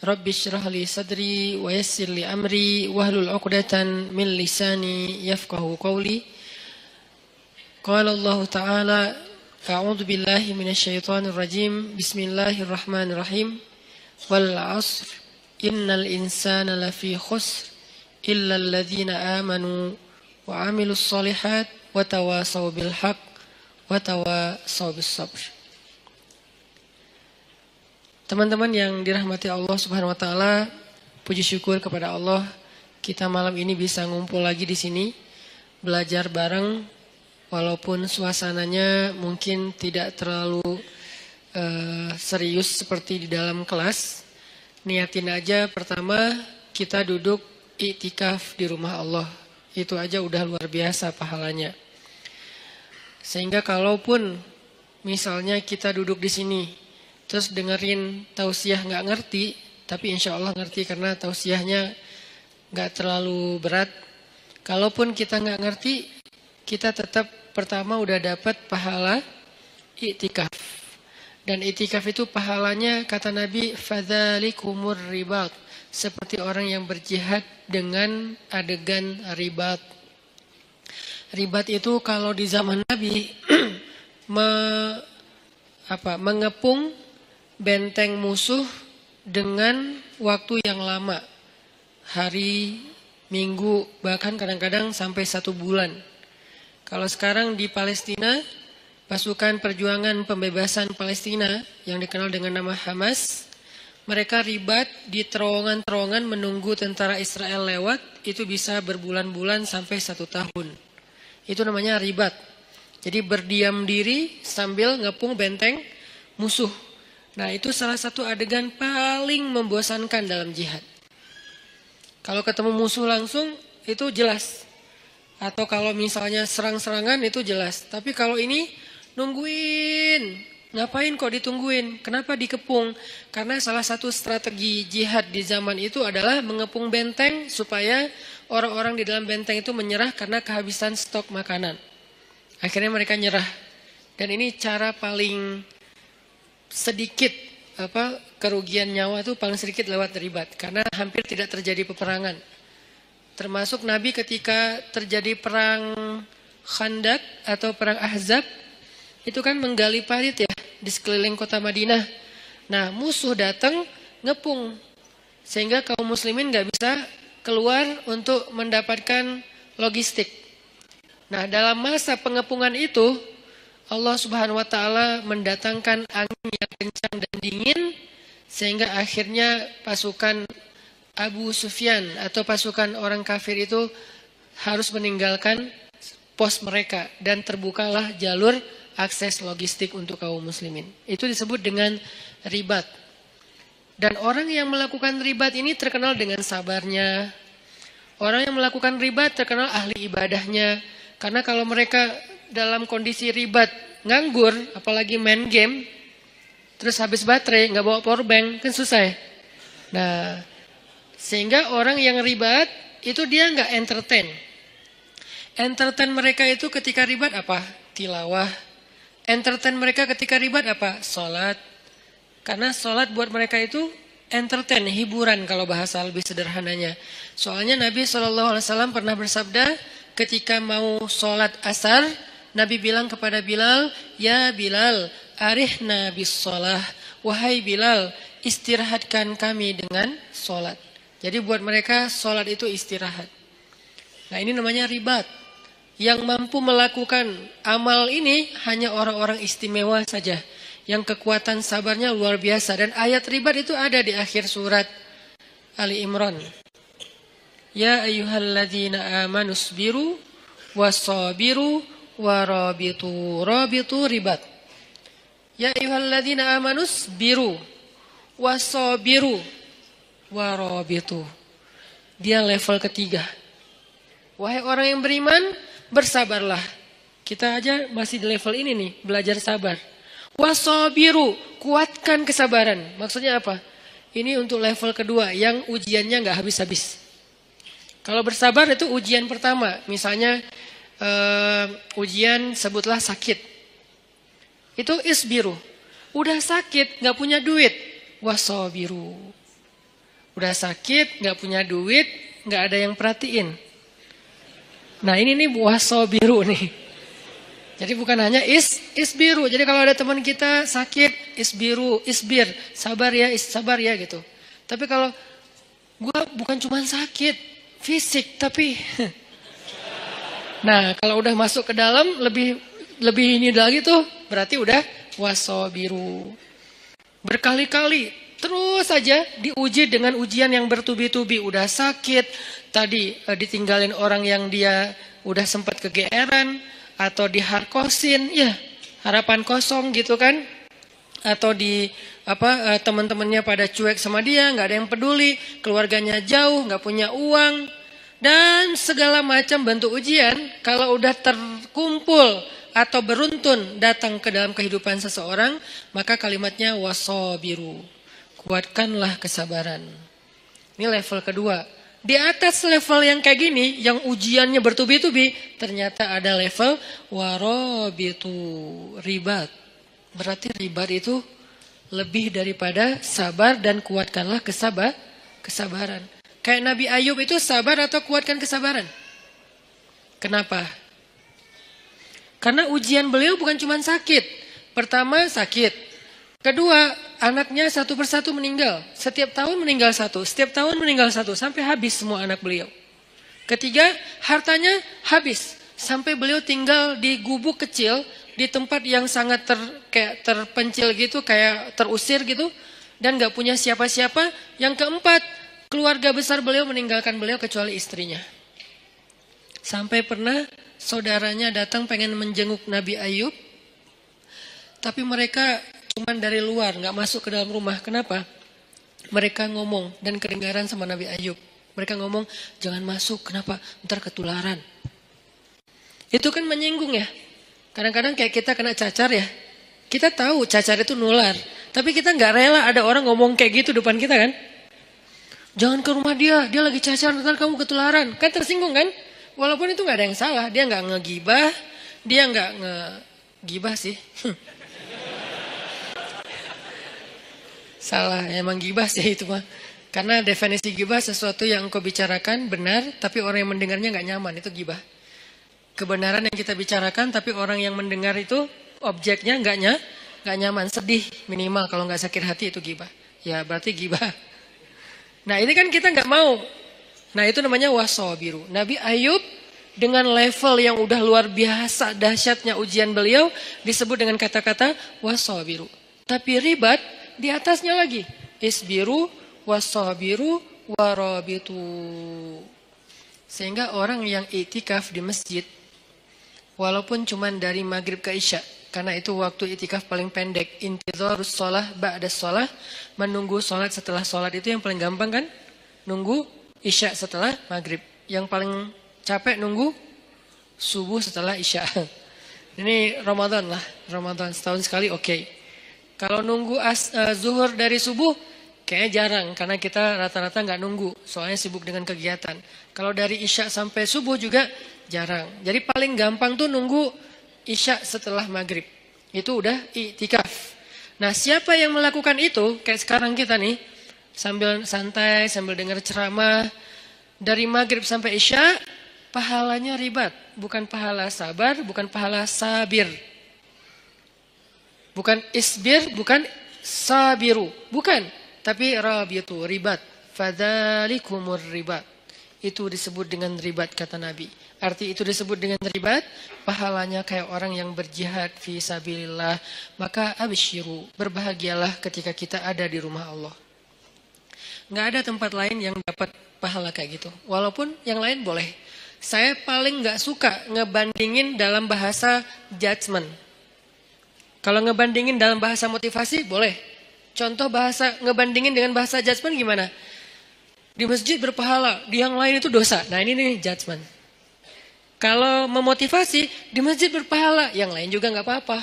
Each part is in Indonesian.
Rabbi shrah li sadri wa yassir li amri wahlul 'uqdatan min lisani yafqahu qawli. Qala Allah Ta'ala, a'udzu billahi minasy syaithanir rajim. Bismillahirrahmanirrahim. Wal 'ashr innal insana lafi khusr illa alladhina amanu wa 'amilus shalihat wa tawasaw bil haqq wa tawasaw bis sabr. Teman-teman yang dirahmati Allah Subhanahu wa taala, puji syukur kepada Allah kita malam ini bisa ngumpul lagi di sini belajar bareng walaupun suasananya mungkin tidak terlalu serius seperti di dalam kelas. Niatin aja pertama kita duduk iktikaf di rumah Allah. Itu aja udah luar biasa pahalanya. Sehingga kalaupun misalnya kita duduk di sini terus dengerin tausiah nggak ngerti, tapi insya Allah ngerti karena tausiahnya nggak terlalu berat. Kalaupun kita nggak ngerti, kita tetap pertama udah dapat pahala iktikaf. Dan iktikaf itu pahalanya kata Nabi, fadzalikumur ribat, seperti orang yang berjihad dengan adegan ribat. Ribat itu kalau di zaman Nabi mengepung benteng musuh dengan waktu yang lama, hari, minggu, bahkan kadang-kadang sampai 1 bulan. Kalau sekarang di Palestina, pasukan perjuangan pembebasan Palestina yang dikenal dengan nama Hamas, mereka ribat di terowongan-terowongan menunggu tentara Israel lewat, itu bisa berbulan-bulan sampai 1 tahun. Itu namanya ribat. Jadi berdiam diri sambil ngepung benteng musuh. Nah, itu salah satu adegan paling membosankan dalam jihad. Kalau ketemu musuh langsung itu jelas. Atau kalau misalnya serang-serangan itu jelas. Tapi kalau ini nungguin. Ngapain kok ditungguin? Kenapa dikepung? Karena salah satu strategi jihad di zaman itu adalah mengepung benteng supaya orang-orang di dalam benteng itu menyerah karena kehabisan stok makanan. Akhirnya mereka nyerah. Dan ini cara paling sedikit kerugian nyawa itu paling sedikit lewat ribat karena hampir tidak terjadi peperangan. Termasuk Nabi ketika terjadi perang Khandak atau perang Ahzab itu kan menggali parit ya di sekeliling kota Madinah. Nah, musuh datang ngepung sehingga kaum muslimin nggak bisa keluar untuk mendapatkan logistik. Nah, dalam masa pengepungan itu Allah Subhanahu wa taala mendatangkan angin yang kencang dan dingin sehingga akhirnya pasukan Abu Sufyan atau pasukan orang kafir itu harus meninggalkan pos mereka dan terbukalah jalur akses logistik untuk kaum muslimin. Itu disebut dengan ribat. Dan orang yang melakukan ribat ini terkenal dengan sabarnya. Orang yang melakukan ribat terkenal ahli ibadahnya. Karena kalau mereka dalam kondisi ribat, nganggur, apalagi main game, terus habis baterai, nggak bawa power bank, kan susah ya. Nah, sehingga orang yang ribat, itu dia nggak entertain. Entertain mereka itu ketika ribat apa? Tilawah. Entertain mereka ketika ribat apa? Sholat. Karena sholat buat mereka itu entertain, hiburan kalau bahasa lebih sederhananya. Soalnya Nabi SAW pernah bersabda, ketika mau sholat asar, Nabi bilang kepada Bilal, ya Bilal, arihna bis sholah. Wahai Bilal, istirahatkan kami dengan sholat. Jadi buat mereka sholat itu istirahat. Nah, ini namanya ribat. Yang mampu melakukan amal ini hanya orang-orang istimewa saja. Yang kekuatan sabarnya luar biasa. Dan ayat ribat itu ada di akhir surat Ali Imran. Ya ayyuhalladzina amanu sabiru wasabiru warabitu. Rabitu ribat. Ya ayyuhalladzina amanu sabiru wasabiru warabitu. Dia level ketiga. Wahai orang yang beriman, bersabarlah. Kita aja masih di level ini nih, belajar sabar. Wasabiru, kuatkan kesabaran. Maksudnya apa? Ini untuk level kedua yang ujiannya nggak habis-habis. Kalau bersabar itu ujian pertama. Misalnya ujian sebutlah sakit. Itu isbiru. Udah sakit, nggak punya duit. Wasabiru. Udah sakit, nggak punya duit, nggak ada yang perhatiin. Nah ini nih wasobiru nih. Jadi bukan hanya isbiru. Jadi kalau ada teman kita sakit, isbir, sabar ya gitu. Tapi kalau gue bukan cuma sakit, fisik tapi... Nah kalau udah masuk ke dalam lebih ini lagi tuh berarti udah wasobiru. Berkali-kali terus saja diuji dengan ujian yang bertubi-tubi. Udah sakit, tadi ditinggalin orang yang dia udah sempat kegeeran, atau diharkosin, ya harapan kosong gitu kan. Atau teman-temannya pada cuek sama dia, nggak ada yang peduli, keluarganya jauh, nggak punya uang. Dan segala macam bentuk ujian, kalau udah terkumpul atau beruntun datang ke dalam kehidupan seseorang, maka kalimatnya wasobiru. Kuatkanlah kesabaran. Ini level kedua. Di atas level yang kayak gini, yang ujiannya bertubi-tubi, ternyata ada level warobitu, ribat. Berarti ribat itu lebih daripada sabar dan kuatkanlah kesabaran. Kayak Nabi Ayub itu sabar atau kuatkan kesabaran? Kenapa? Karena ujian beliau bukan cuma sakit. Pertama sakit. Kedua, anaknya satu persatu meninggal. Setiap tahun meninggal satu. Setiap tahun meninggal satu. Sampai habis semua anak beliau. Ketiga, hartanya habis. Sampai beliau tinggal di gubuk kecil. Di tempat yang sangat kayak terpencil gitu. Kayak terusir gitu. Dan gak punya siapa-siapa. Yang keempat, keluarga besar beliau meninggalkan beliau kecuali istrinya. Sampai pernah saudaranya datang pengen menjenguk Nabi Ayub. Tapi mereka cuman dari luar, gak masuk ke dalam rumah. Kenapa? Mereka ngomong dan kedengaran sama Nabi Ayub. Mereka ngomong, jangan masuk, kenapa? Ntar ketularan. Itu kan menyinggung ya. Kadang-kadang kayak kita kena cacar ya. Kita tahu cacar itu nular. Tapi kita gak rela ada orang ngomong kayak gitu depan kita kan. Jangan ke rumah dia lagi cacar, ntar kamu ketularan. Kan tersinggung kan? Walaupun itu gak ada yang salah. Dia gak ngegibah, dia gak ngegibah sih. Salah, emang gibah sih itu mah. Karena definisi gibah sesuatu yang engkau bicarakan benar, tapi orang yang mendengarnya gak nyaman, itu gibah. Kebenaran yang kita bicarakan, tapi orang yang mendengar itu objeknya gak nyaman, sedih minimal. Kalau gak sakit hati itu gibah. Ya berarti gibah. Nah ini kan kita gak mau. Nah itu namanya wasobiru. Nabi Ayub dengan level yang udah luar biasa dahsyatnya ujian beliau disebut dengan kata-kata wasobiru. Tapi ribat di atasnya lagi. Isbiru, wasobiru, warobitu. Sehingga orang yang itikaf di masjid, walaupun cuman dari maghrib ke isya, karena itu waktu itikaf paling pendek. Intidharus sholah ba'das sholah. Menunggu sholat setelah sholat itu yang paling gampang kan? Nunggu isya setelah maghrib. Yang paling capek nunggu subuh setelah isya. Ini Ramadan lah. Ramadan setahun sekali oke. Kalau nunggu zuhur dari subuh kayaknya jarang. Karena kita rata-rata gak nunggu. Soalnya sibuk dengan kegiatan. Kalau dari isya sampai subuh juga jarang. Jadi paling gampang tuh nunggu isya setelah maghrib. Itu udah i'tikaf. Nah siapa yang melakukan itu, kayak sekarang kita nih, sambil santai, sambil dengar ceramah, dari maghrib sampai isya, pahalanya ribat. Bukan pahala sabar, bukan pahala sabir. Bukan isbir, bukan sabiru. Bukan, tapi rabitu, ribat. Fadzalikumur ribat. Itu disebut dengan ribat kata Nabi. Arti itu disebut dengan ribat, pahalanya kayak orang yang berjihad fi sabilillah. Maka absyiru, berbahagialah ketika kita ada di rumah Allah. Nggak ada tempat lain yang dapat pahala kayak gitu. Walaupun yang lain boleh. Saya paling nggak suka ngebandingin dalam bahasa judgment. Kalau ngebandingin dalam bahasa motivasi boleh. Contoh bahasa ngebandingin dengan bahasa judgment gimana? Di masjid berpahala, di yang lain itu dosa. Nah ini nih judgment. Kalau memotivasi, di masjid berpahala, yang lain juga gak apa-apa.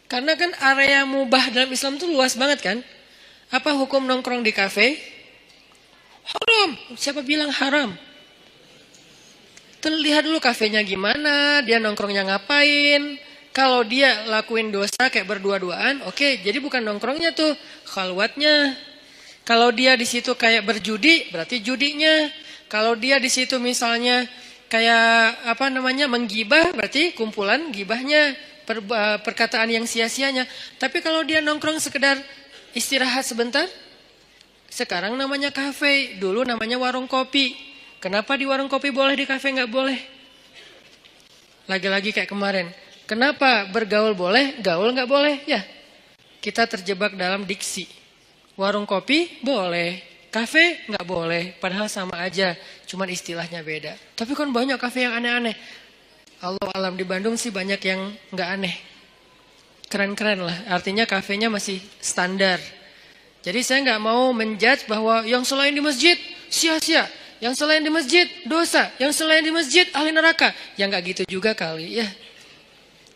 Karena kan area mubah dalam Islam itu luas banget kan. Apa hukum nongkrong di kafe? Haram. Siapa bilang haram? Lihat dulu kafenya gimana, dia nongkrongnya ngapain. Kalau dia lakuin dosa kayak berdua-duaan, oke, jadi bukan nongkrongnya tuh, khalwatnya. Kalau dia di situ kayak berjudi, berarti judinya. Kalau dia di situ misalnya kayak menggibah, berarti kumpulan gibahnya, perkataan yang sia-sianya. Tapi kalau dia nongkrong sekedar istirahat sebentar, sekarang namanya kafe, dulu namanya warung kopi. Kenapa di warung kopi boleh, di kafe nggak boleh? Lagi-lagi kayak kemarin. Kenapa bergaul boleh, gaul nggak boleh? Ya, kita terjebak dalam diksi. Warung kopi boleh, kafe nggak boleh. Padahal sama aja, cuman istilahnya beda. Tapi kan banyak kafe yang aneh-aneh. Allah alam, di Bandung sih banyak yang nggak aneh. Keren-keren lah, artinya kafenya masih standar. Jadi saya nggak mau menjudge bahwa yang selain di masjid sia-sia, yang selain di masjid dosa, yang selain di masjid ahli neraka. Ya nggak gitu juga kali ya.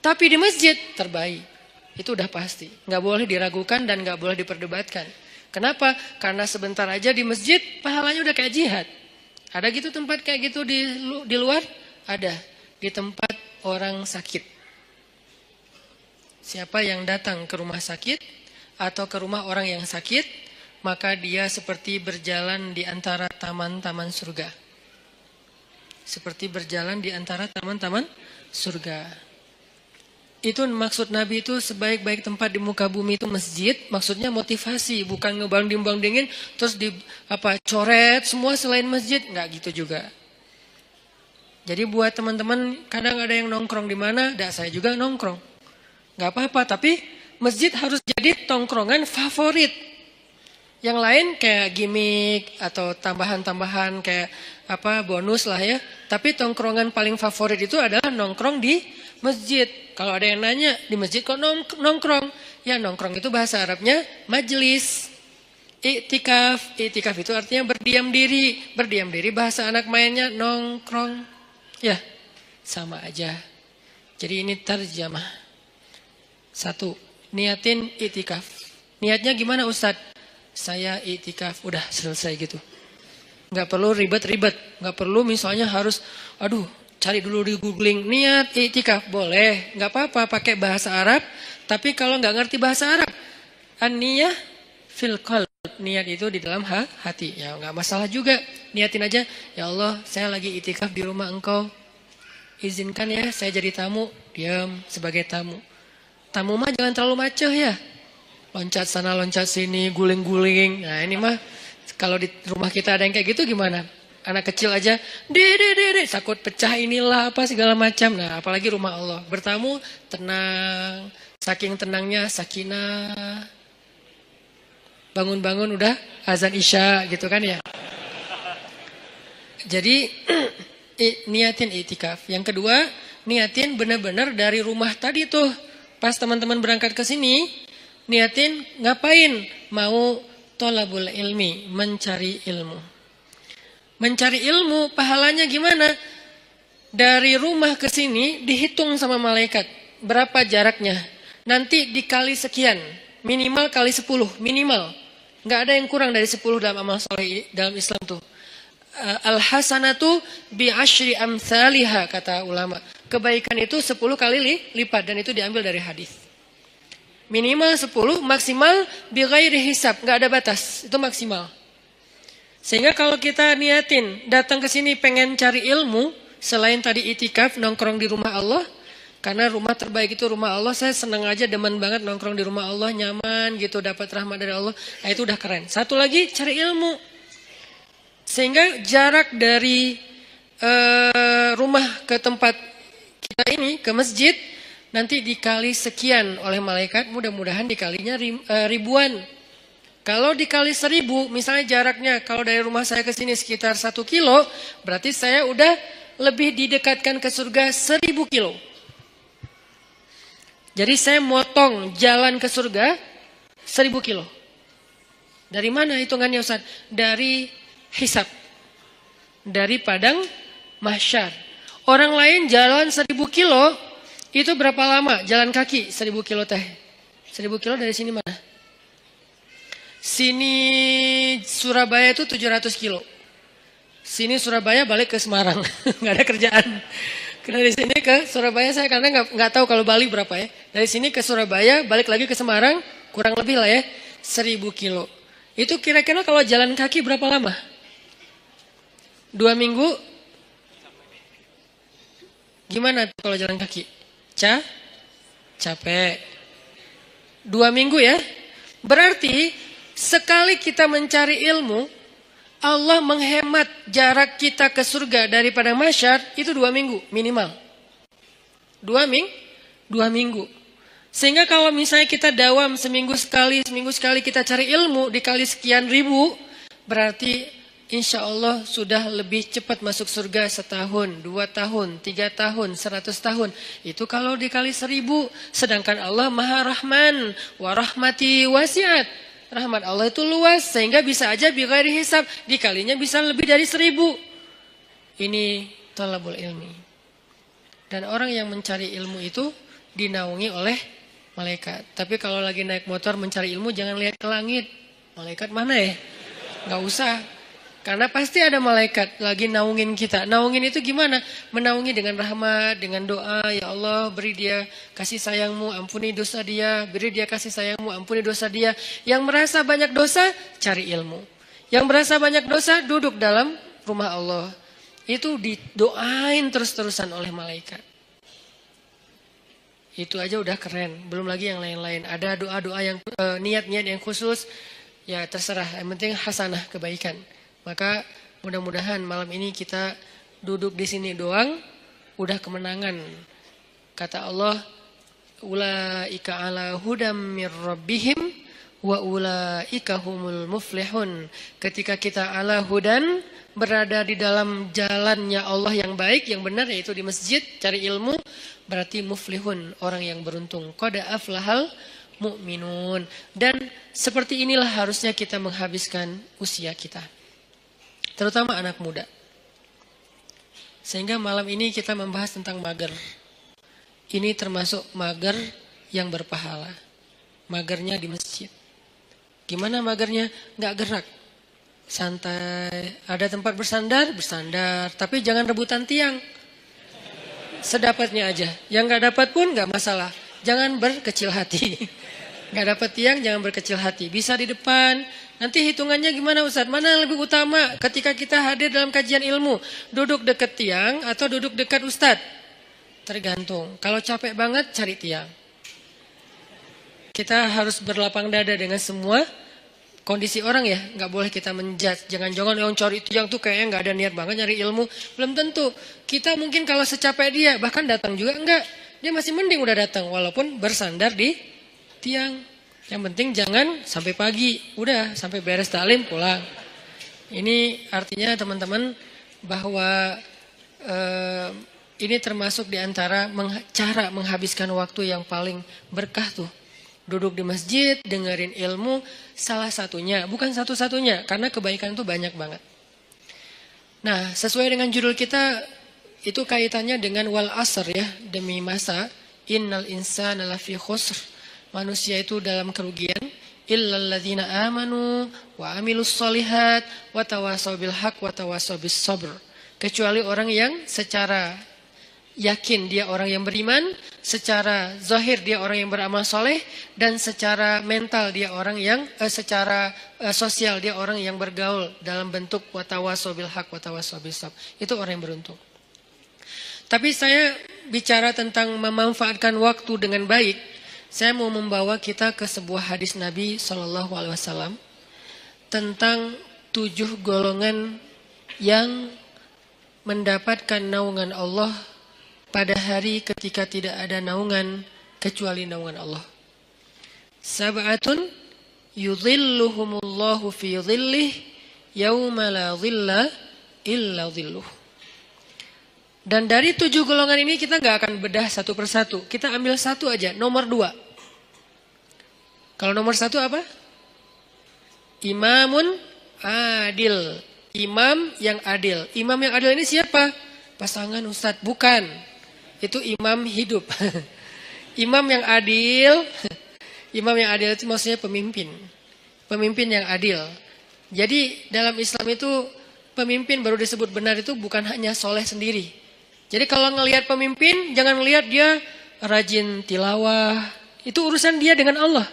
Tapi di masjid terbaik, itu udah pasti. Nggak boleh diragukan dan nggak boleh diperdebatkan. Kenapa? Karena sebentar aja di masjid pahalanya udah kayak jihad. Ada gitu tempat kayak gitu di luar? Ada. Di tempat orang sakit. Siapa yang datang ke rumah sakit atau ke rumah orang yang sakit, maka dia seperti berjalan di antara taman-taman surga. Seperti berjalan di antara taman-taman surga. Itu maksud Nabi itu sebaik-baik tempat di muka bumi itu masjid. Maksudnya motivasi, bukan ngebanding-bandingin terus coret semua selain masjid, nggak gitu juga. Jadi buat teman-teman kadang ada yang nongkrong di mana, saya juga nongkrong. Nggak apa-apa, tapi masjid harus jadi tongkrongan favorit. Yang lain kayak gimmick atau tambahan-tambahan kayak bonus lah ya. Tapi tongkrongan paling favorit itu adalah nongkrong di masjid. Kalau ada yang nanya, di masjid kok nongkrong? Ya nongkrong itu bahasa Arabnya majelis. I'tikaf. I'tikaf itu artinya berdiam diri. Berdiam diri bahasa anak mainnya nongkrong. Ya, sama aja. Jadi ini terjemah. 1. Niatin i'tikaf. Niatnya gimana Ustadz? Saya i'tikaf. Udah selesai gitu. Nggak perlu ribet-ribet. Nggak perlu misalnya harus, cari dulu di googling, niat i'tikaf, boleh, nggak apa-apa pakai bahasa Arab. Tapi kalau nggak ngerti bahasa Arab, an-niyah fil qalb, niat itu di dalam hati, ya nggak masalah juga. Niatin aja, ya Allah, saya lagi i'tikaf di rumah Engkau, izinkan ya saya jadi tamu. Diam sebagai tamu. Tamu mah jangan terlalu maceh ya, loncat sana loncat sini, guling-guling. Nah ini mah kalau di rumah kita ada yang kayak gitu gimana? Anak kecil aja, dede, takut pecah inilah apa segala macam. Nah, apalagi rumah Allah. Bertamu tenang, saking tenangnya sakinah. Bangun-bangun udah azan isya gitu kan ya. Jadi niatin i'tikaf. Yang kedua, niatin benar-benar dari rumah tadi tuh. Pas teman-teman berangkat ke sini, niatin ngapain? Mau tholabul ilmi, mencari ilmu. Mencari ilmu pahalanya gimana? Dari rumah ke sini dihitung sama malaikat. Berapa jaraknya? Nanti dikali sekian. Minimal kali 10. Minimal. Nggak ada yang kurang dari 10 dalam amal soleh dalam Islam tuh. Al-hasanatu bi'ashri amthaliha kata ulama. Kebaikan itu 10 kali lipat. Dan itu diambil dari hadis. Minimal 10, maksimal bighairi hisab. Nggak ada batas. Itu maksimal. Sehingga kalau kita niatin datang ke sini pengen cari ilmu, selain tadi i'tikaf nongkrong di rumah Allah, karena rumah terbaik itu rumah Allah, saya senang aja demen banget nongkrong di rumah Allah, nyaman gitu, dapat rahmat dari Allah, nah itu udah keren. Satu lagi cari ilmu, sehingga jarak dari rumah ke tempat kita ini ke masjid nanti dikali sekian oleh malaikat, mudah-mudahan dikalinya ribuan. Kalau dikali 1000, misalnya jaraknya kalau dari rumah saya ke sini sekitar 1 kilo, berarti saya udah lebih didekatkan ke surga 1000 kilo. Jadi saya motong jalan ke surga 1000 kilo. Dari mana hitungannya Ustaz? Dari hisab. Dari padang mahsyar. Orang lain jalan 1000 kilo, itu berapa lama? Jalan kaki 1000 kilo teh. 1000 kilo dari sini mana? Sini Surabaya itu 700 kilo. Sini Surabaya balik ke Semarang. Nggak ada kerjaan. Karena dari sini ke Surabaya saya karena nggak tahu kalau Bali berapa ya. Dari sini ke Surabaya balik lagi ke Semarang kurang lebih lah ya 1000 kilo. Itu kira-kira kalau jalan kaki berapa lama? 2 minggu? Gimana kalau jalan kaki? Capek. 2 minggu ya. Berarti sekali kita mencari ilmu, Allah menghemat jarak kita ke surga daripada mahsyar itu 2 minggu minimal. 2 minggu. Sehingga kalau misalnya kita dawam seminggu sekali kita cari ilmu dikali sekian ribu, berarti insya Allah sudah lebih cepat masuk surga 1 tahun, 2 tahun, 3 tahun, 100 tahun. Itu kalau dikali 1000. Sedangkan Allah Maha Rahman, wa rahmati wasiat. Rahmat Allah itu luas sehingga bisa aja bighairi hisab, dikalinya bisa lebih dari 1000. Ini talabul ilmi. Dan orang yang mencari ilmu itu dinaungi oleh malaikat. Tapi kalau lagi naik motor mencari ilmu jangan lihat ke langit. Malaikat mana ya? Gak usah. Karena pasti ada malaikat lagi naungin kita. Naungin itu gimana? Menaungi dengan rahmat, dengan doa. Ya Allah beri dia kasih sayangmu, ampuni dosa dia. Beri dia kasih sayangmu, ampuni dosa dia. Yang merasa banyak dosa, cari ilmu. Yang merasa banyak dosa, duduk dalam rumah Allah. Itu didoain terus-terusan oleh malaikat. Itu aja udah keren. Belum lagi yang lain-lain. Ada doa-doa yang niat-niat yang khusus. Ya terserah. Yang penting hasanah kebaikan. Maka mudah-mudahan malam ini kita duduk di sini doang. Udah kemenangan. Kata Allah. Ulaika ala hudam mir rabbihim. Wa ulaika humul muflihun. Ketika kita ala hudan. Berada di dalam jalannya Allah yang baik, yang benar, yaitu di masjid, cari ilmu, berarti muflihun, orang yang beruntung. Qad aflahal mu'minun. Dan seperti inilah harusnya kita menghabiskan usia kita. Terutama anak muda. Sehingga malam ini kita membahas tentang mager. Ini termasuk mager yang berpahala. Magernya di masjid. Gimana magernya? Nggak gerak. Santai, ada tempat bersandar, tapi jangan rebutan tiang. Sedapatnya aja. Yang gak dapat pun gak masalah. Jangan berkecil hati. Gak dapat tiang, jangan berkecil hati. Bisa di depan. Nanti hitungannya gimana Ustaz? Mana yang lebih utama ketika kita hadir dalam kajian ilmu? Duduk dekat tiang atau duduk dekat Ustaz? Tergantung. Kalau capek banget, cari tiang. Kita harus berlapang dada dengan semua kondisi orang ya, nggak boleh kita menjudge. Jangan-jangan yang cari tiang tuh kayaknya nggak ada niat banget nyari ilmu. Belum tentu. Kita mungkin kalau secapek dia, bahkan datang juga enggak. Dia masih mending udah datang, walaupun bersandar di tiang. Yang penting jangan sampai pagi. Udah, sampai beres taklim pulang. Ini artinya teman-teman bahwa ini termasuk diantara cara menghabiskan waktu yang paling berkah tuh. Duduk di masjid, dengerin ilmu, salah satunya, bukan satu-satunya, karena kebaikan itu banyak banget. Nah, sesuai dengan judul kita, itu kaitannya dengan wal asr ya, demi masa, innal insana lafi khusr, manusia itu dalam kerugian, illal ladzina amanu wa amilus solihat, wa tawasaw bil haq, wa tawasaw bis sabr. Kecuali orang yang secara yakin dia orang yang beriman, secara zahir dia orang yang beramal soleh, dan secara mental dia orang yang secara sosial dia orang yang bergaul dalam bentuk watawasaw bil haq watawasaw bis sabr. Itu orang yang beruntung. Tapi saya bicara tentang memanfaatkan waktu dengan baik. Saya mau membawa kita ke sebuah hadis Nabi SAW tentang 7 golongan yang mendapatkan naungan Allah pada hari ketika tidak ada naungan kecuali naungan Allah. Sab'atun yudhilluhumullahu fi dhillih yauma la dhilla illa dhilluh. Dan dari 7 golongan ini kita gak akan bedah satu persatu. Kita ambil satu aja, nomor 2. Kalau nomor 1 apa? Imamun adil. Imam yang adil. Imam yang adil ini siapa? Pasangan Ustadz? Bukan. Itu imam hidup. Imam yang adil. Imam yang adil itu maksudnya pemimpin. Pemimpin yang adil. Jadi dalam Islam itu pemimpin baru disebut benar itu bukan hanya soleh sendiri. Jadi kalau ngelihat pemimpin, jangan ngelihat dia rajin tilawah. Itu urusan dia dengan Allah.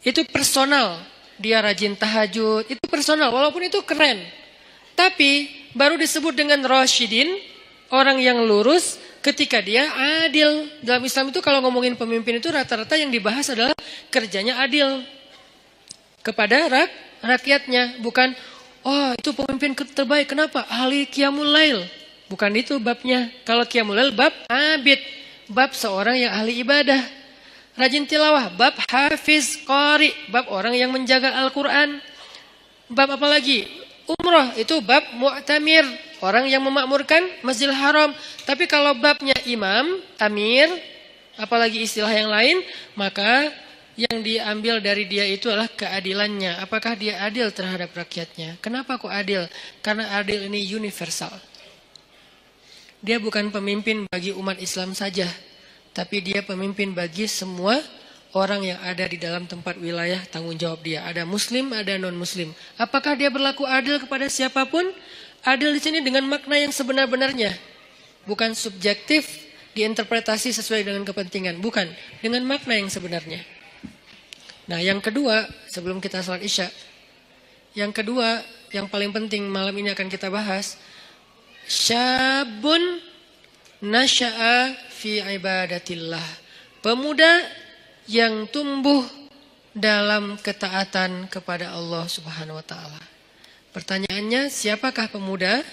Itu personal. dia rajin tahajud, itu personal, walaupun itu keren. Tapi baru disebut dengan rasyidin, orang yang lurus ketika dia adil. Dalam Islam itu kalau ngomongin pemimpin itu rata-rata yang dibahas adalah kerjanya adil kepada rakyatnya. Bukan, oh itu pemimpin terbaik, kenapa? Ahli qiyamul lail. Bukan itu babnya. Kalau qiyamul lail bab abid, bab seorang yang ahli ibadah. Rajin tilawah, bab hafiz qari, bab orang yang menjaga Al-Quran. Bab apa lagi? Umrah, itu bab mu'tamir, orang yang memakmurkan Masjidil Haram. Tapi kalau babnya imam, amir, apalagi istilah yang lain, maka yang diambil dari dia itu adalah keadilannya. Apakah dia adil terhadap rakyatnya? Kenapa kok adil? Karena adil ini universal. Dia bukan pemimpin bagi umat Islam saja, tapi dia pemimpin bagi semua orang yang ada di dalam tempat wilayah tanggung jawab dia. Ada muslim, ada non-muslim. Apakah dia berlaku adil kepada siapapun? Adil di sini dengan makna yang sebenar-benarnya. Bukan subjektif, diinterpretasi sesuai dengan kepentingan. Bukan, dengan makna yang sebenarnya. Nah, yang kedua, sebelum kita salat Isya. Yang kedua, yang paling penting malam ini akan kita bahas. Syabun nasya'a fi ibadatillah. Pemuda yang tumbuh dalam ketaatan kepada Allah Subhanahu wa taala. Pertanyaannya, siapakah pemuda?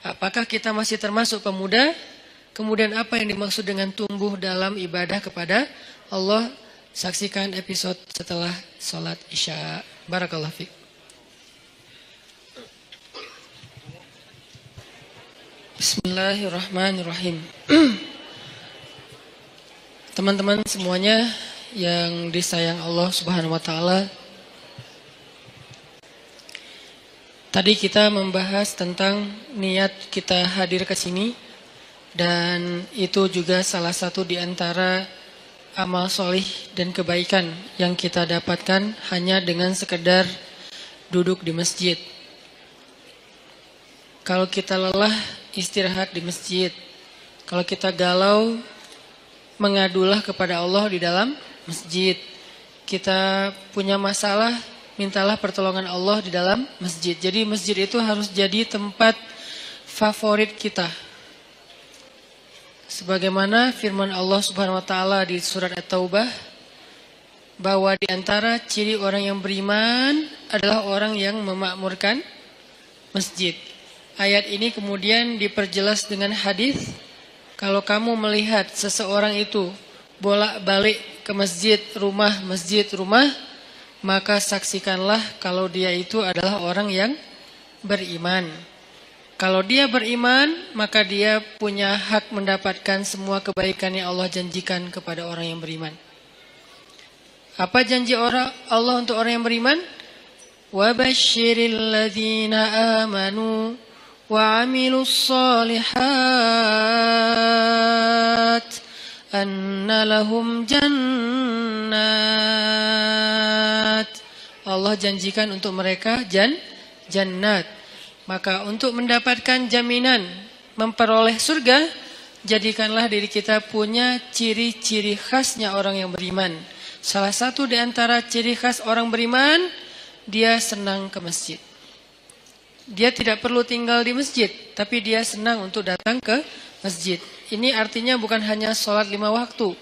Apakah kita masih termasuk pemuda? Kemudian apa yang dimaksud dengan tumbuh dalam ibadah kepada Allah? Saksikan episode setelah salat Isya. Barakallahu fiik. Bismillahirrahmanirrahim. Teman-teman semuanya yang disayang Allah Subhanahu wa taala. Tadi kita membahas tentang niat kita hadir ke sini, dan itu juga salah satu di antara amal solih dan kebaikan yang kita dapatkan hanya dengan sekedar duduk di masjid. Kalau kita lelah, istirahat di masjid. Kalau kita galau, mengadulah kepada Allah di dalam masjid. Kita punya masalah, mintalah pertolongan Allah di dalam masjid. Jadi masjid itu harus jadi tempat favorit kita. Sebagaimana firman Allah Subhanahu wa taala di surat At-Taubah, bahwa di antara ciri orang yang beriman adalah orang yang memakmurkan masjid. Ayat ini kemudian diperjelas dengan hadis, kalau kamu melihat seseorang itu bolak-balik ke masjid rumah, maka saksikanlah kalau dia itu adalah orang yang beriman. Kalau dia beriman, maka dia punya hak mendapatkan semua kebaikan yang Allah janjikan kepada orang yang beriman. Apa janji Allah untuk orang yang beriman? وَبَشِّرِ الَّذِينَ آمَنُوا وَعَمِلُوا الصَّالِحَاتِ أَنَّ لَهُمْ جَنَّاتِ. Allah janjikan untuk mereka jannat. Maka untuk mendapatkan jaminan memperoleh surga, jadikanlah diri kita punya ciri-ciri khasnya orang yang beriman. Salah satu di antara ciri khas orang beriman, dia senang ke masjid. Dia tidak perlu tinggal di masjid, tapi dia senang untuk datang ke masjid. Ini artinya bukan hanya sholat 5 waktu,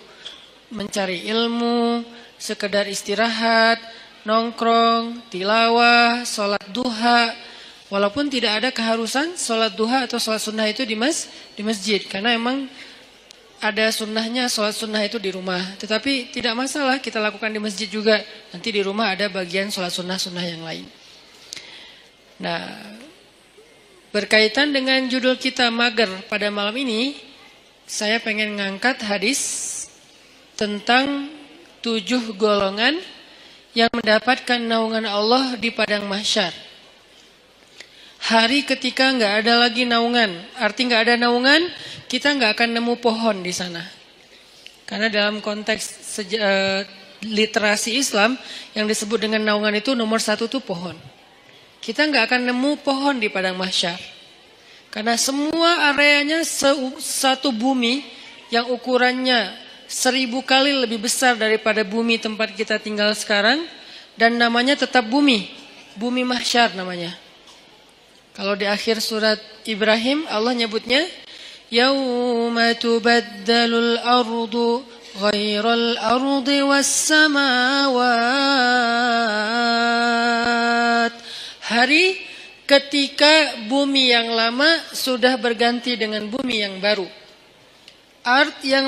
mencari ilmu, sekedar istirahat, nongkrong, tilawah, sholat duha. Walaupun tidak ada keharusan sholat duha atau sholat sunnah itu di masjid, karena emang ada sunnahnya sholat sunnah itu di rumah. Tetapi tidak masalah kita lakukan di masjid juga. Nanti di rumah ada bagian sholat sunnah yang lain. Nah, berkaitan dengan judul kita mager pada malam ini, saya pengen ngangkat hadis tentang 7 golongan yang mendapatkan naungan Allah di padang mahsyar. Hari ketika nggak ada lagi naungan, arti nggak ada naungan, kita nggak akan nemu pohon di sana. Karena dalam konteks literasi Islam yang disebut dengan naungan itu nomor 1 itu pohon. Kita nggak akan nemu pohon di padang mahsyar, karena semua areanya satu bumi yang ukurannya 1000 kali lebih besar daripada bumi tempat kita tinggal sekarang. dan namanya tetap bumi. Bumi mahsyar namanya. Kalau di akhir surat Ibrahim Allah nyebutnya yauma tubaddalul ardu ghairal ardi was samawat. Hari ketika bumi yang lama sudah berganti dengan bumi yang baru. Earth yang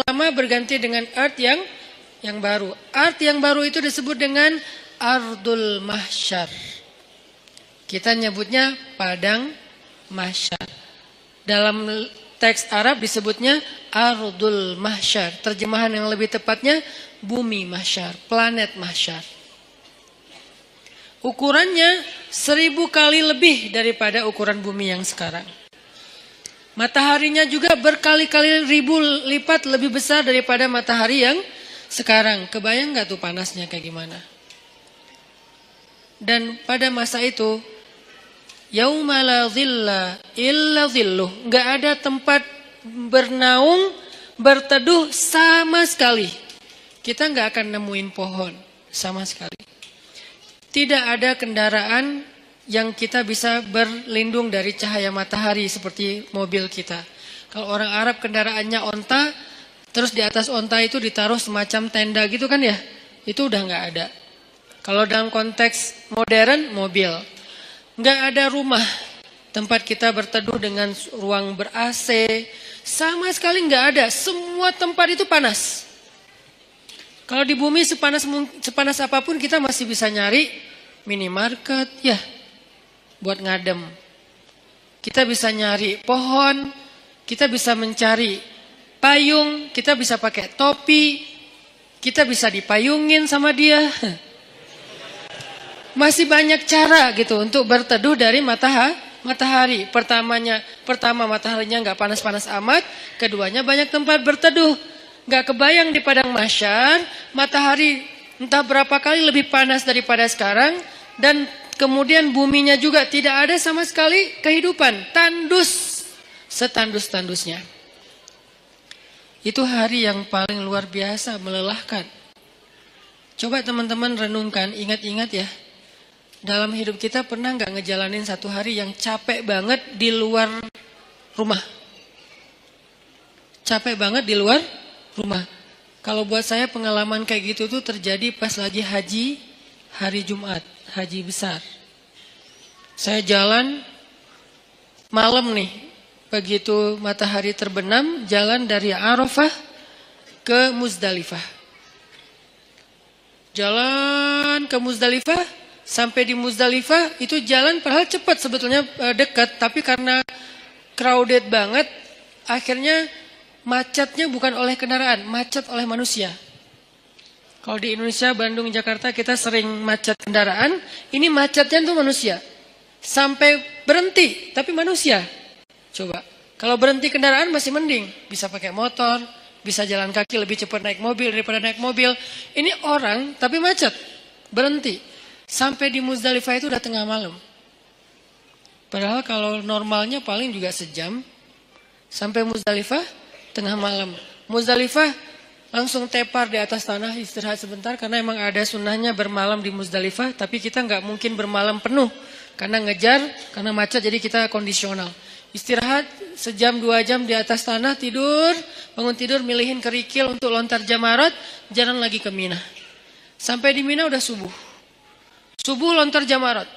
lama berganti dengan earth yang baru. Earth yang baru itu disebut dengan Ardul Mahsyar. Kita nyebutnya padang mahsyar. Dalam teks Arab disebutnya Ardul Mahsyar. Terjemahan yang lebih tepatnya bumi mahsyar, planet mahsyar. Ukurannya 1000 kali lebih daripada ukuran bumi yang sekarang. Mataharinya juga berkali-kali ribu lipat lebih besar daripada matahari yang sekarang. Kebayang gak tuh panasnya kayak gimana? Dan pada masa itu yauma la dhilla illa dhilluh. Gak ada tempat bernaung, berteduh sama sekali. Kita gak akan nemuin pohon sama sekali. Tidak ada kendaraan yang kita bisa berlindung dari cahaya matahari seperti mobil kita. Kalau orang Arab kendaraannya onta, terus di atas onta itu ditaruh semacam tenda gitu kan ya. Itu udah gak ada. Kalau dalam konteks modern, mobil. Nggak ada rumah tempat kita berteduh dengan ruang ber-AC. Sama sekali nggak ada. Semua tempat itu panas. Kalau di bumi sepanas apapun kita masih bisa nyari minimarket ya buat ngadem. Kita bisa nyari pohon. Kita bisa mencari payung. Kita bisa pakai topi. Kita bisa dipayungin sama dia. Masih banyak cara gitu untuk berteduh dari matahari. Pertama mataharinya nggak panas-panas amat. Keduanya banyak tempat berteduh. Nggak kebayang di padang mahsyar matahari entah berapa kali lebih panas daripada sekarang. Dan kemudian buminya juga tidak ada sama sekali kehidupan. Tandus, setandus-tandusnya. Itu hari yang paling luar biasa, melelahkan. Coba teman-teman renungkan, ingat-ingat ya. Dalam hidup kita pernah gak ngejalanin satu hari yang capek banget di luar rumah? Capek banget di luar rumah. Kalau buat saya pengalaman kayak gitu tuh terjadi pas lagi haji, hari Jumat, haji besar. Saya jalan malam nih, begitu matahari terbenam, jalan dari Arafah ke Muzdalifah. Jalan ke Muzdalifah. Sampai di Muzdalifah itu jalan padahal cepat sebetulnya dekat. Tapi karena crowded banget akhirnya macetnya bukan oleh kendaraan, macet oleh manusia. Kalau di Indonesia, Bandung, Jakarta kita sering macet kendaraan. Ini macetnya itu manusia. Sampai berhenti tapi manusia. Coba kalau berhenti kendaraan masih mending. Bisa pakai motor, bisa jalan kaki lebih cepat naik mobil daripada naik mobil. Ini orang tapi macet, berhenti. Sampai di Muzdalifah itu udah tengah malam. Padahal kalau normalnya paling juga sejam. Sampai Muzdalifah tengah malam. Muzdalifah langsung tepar di atas tanah, istirahat sebentar. Karena emang ada sunnahnya bermalam di Muzdalifah. Tapi kita gak mungkin bermalam penuh. Karena ngejar, karena macet jadi kita kondisional. Istirahat sejam 2 jam di atas tanah, tidur. Bangun tidur milihin kerikil untuk lontar jamarat. Jalan lagi ke Mina. Sampai di Mina udah subuh. Subuh lontar jamarat.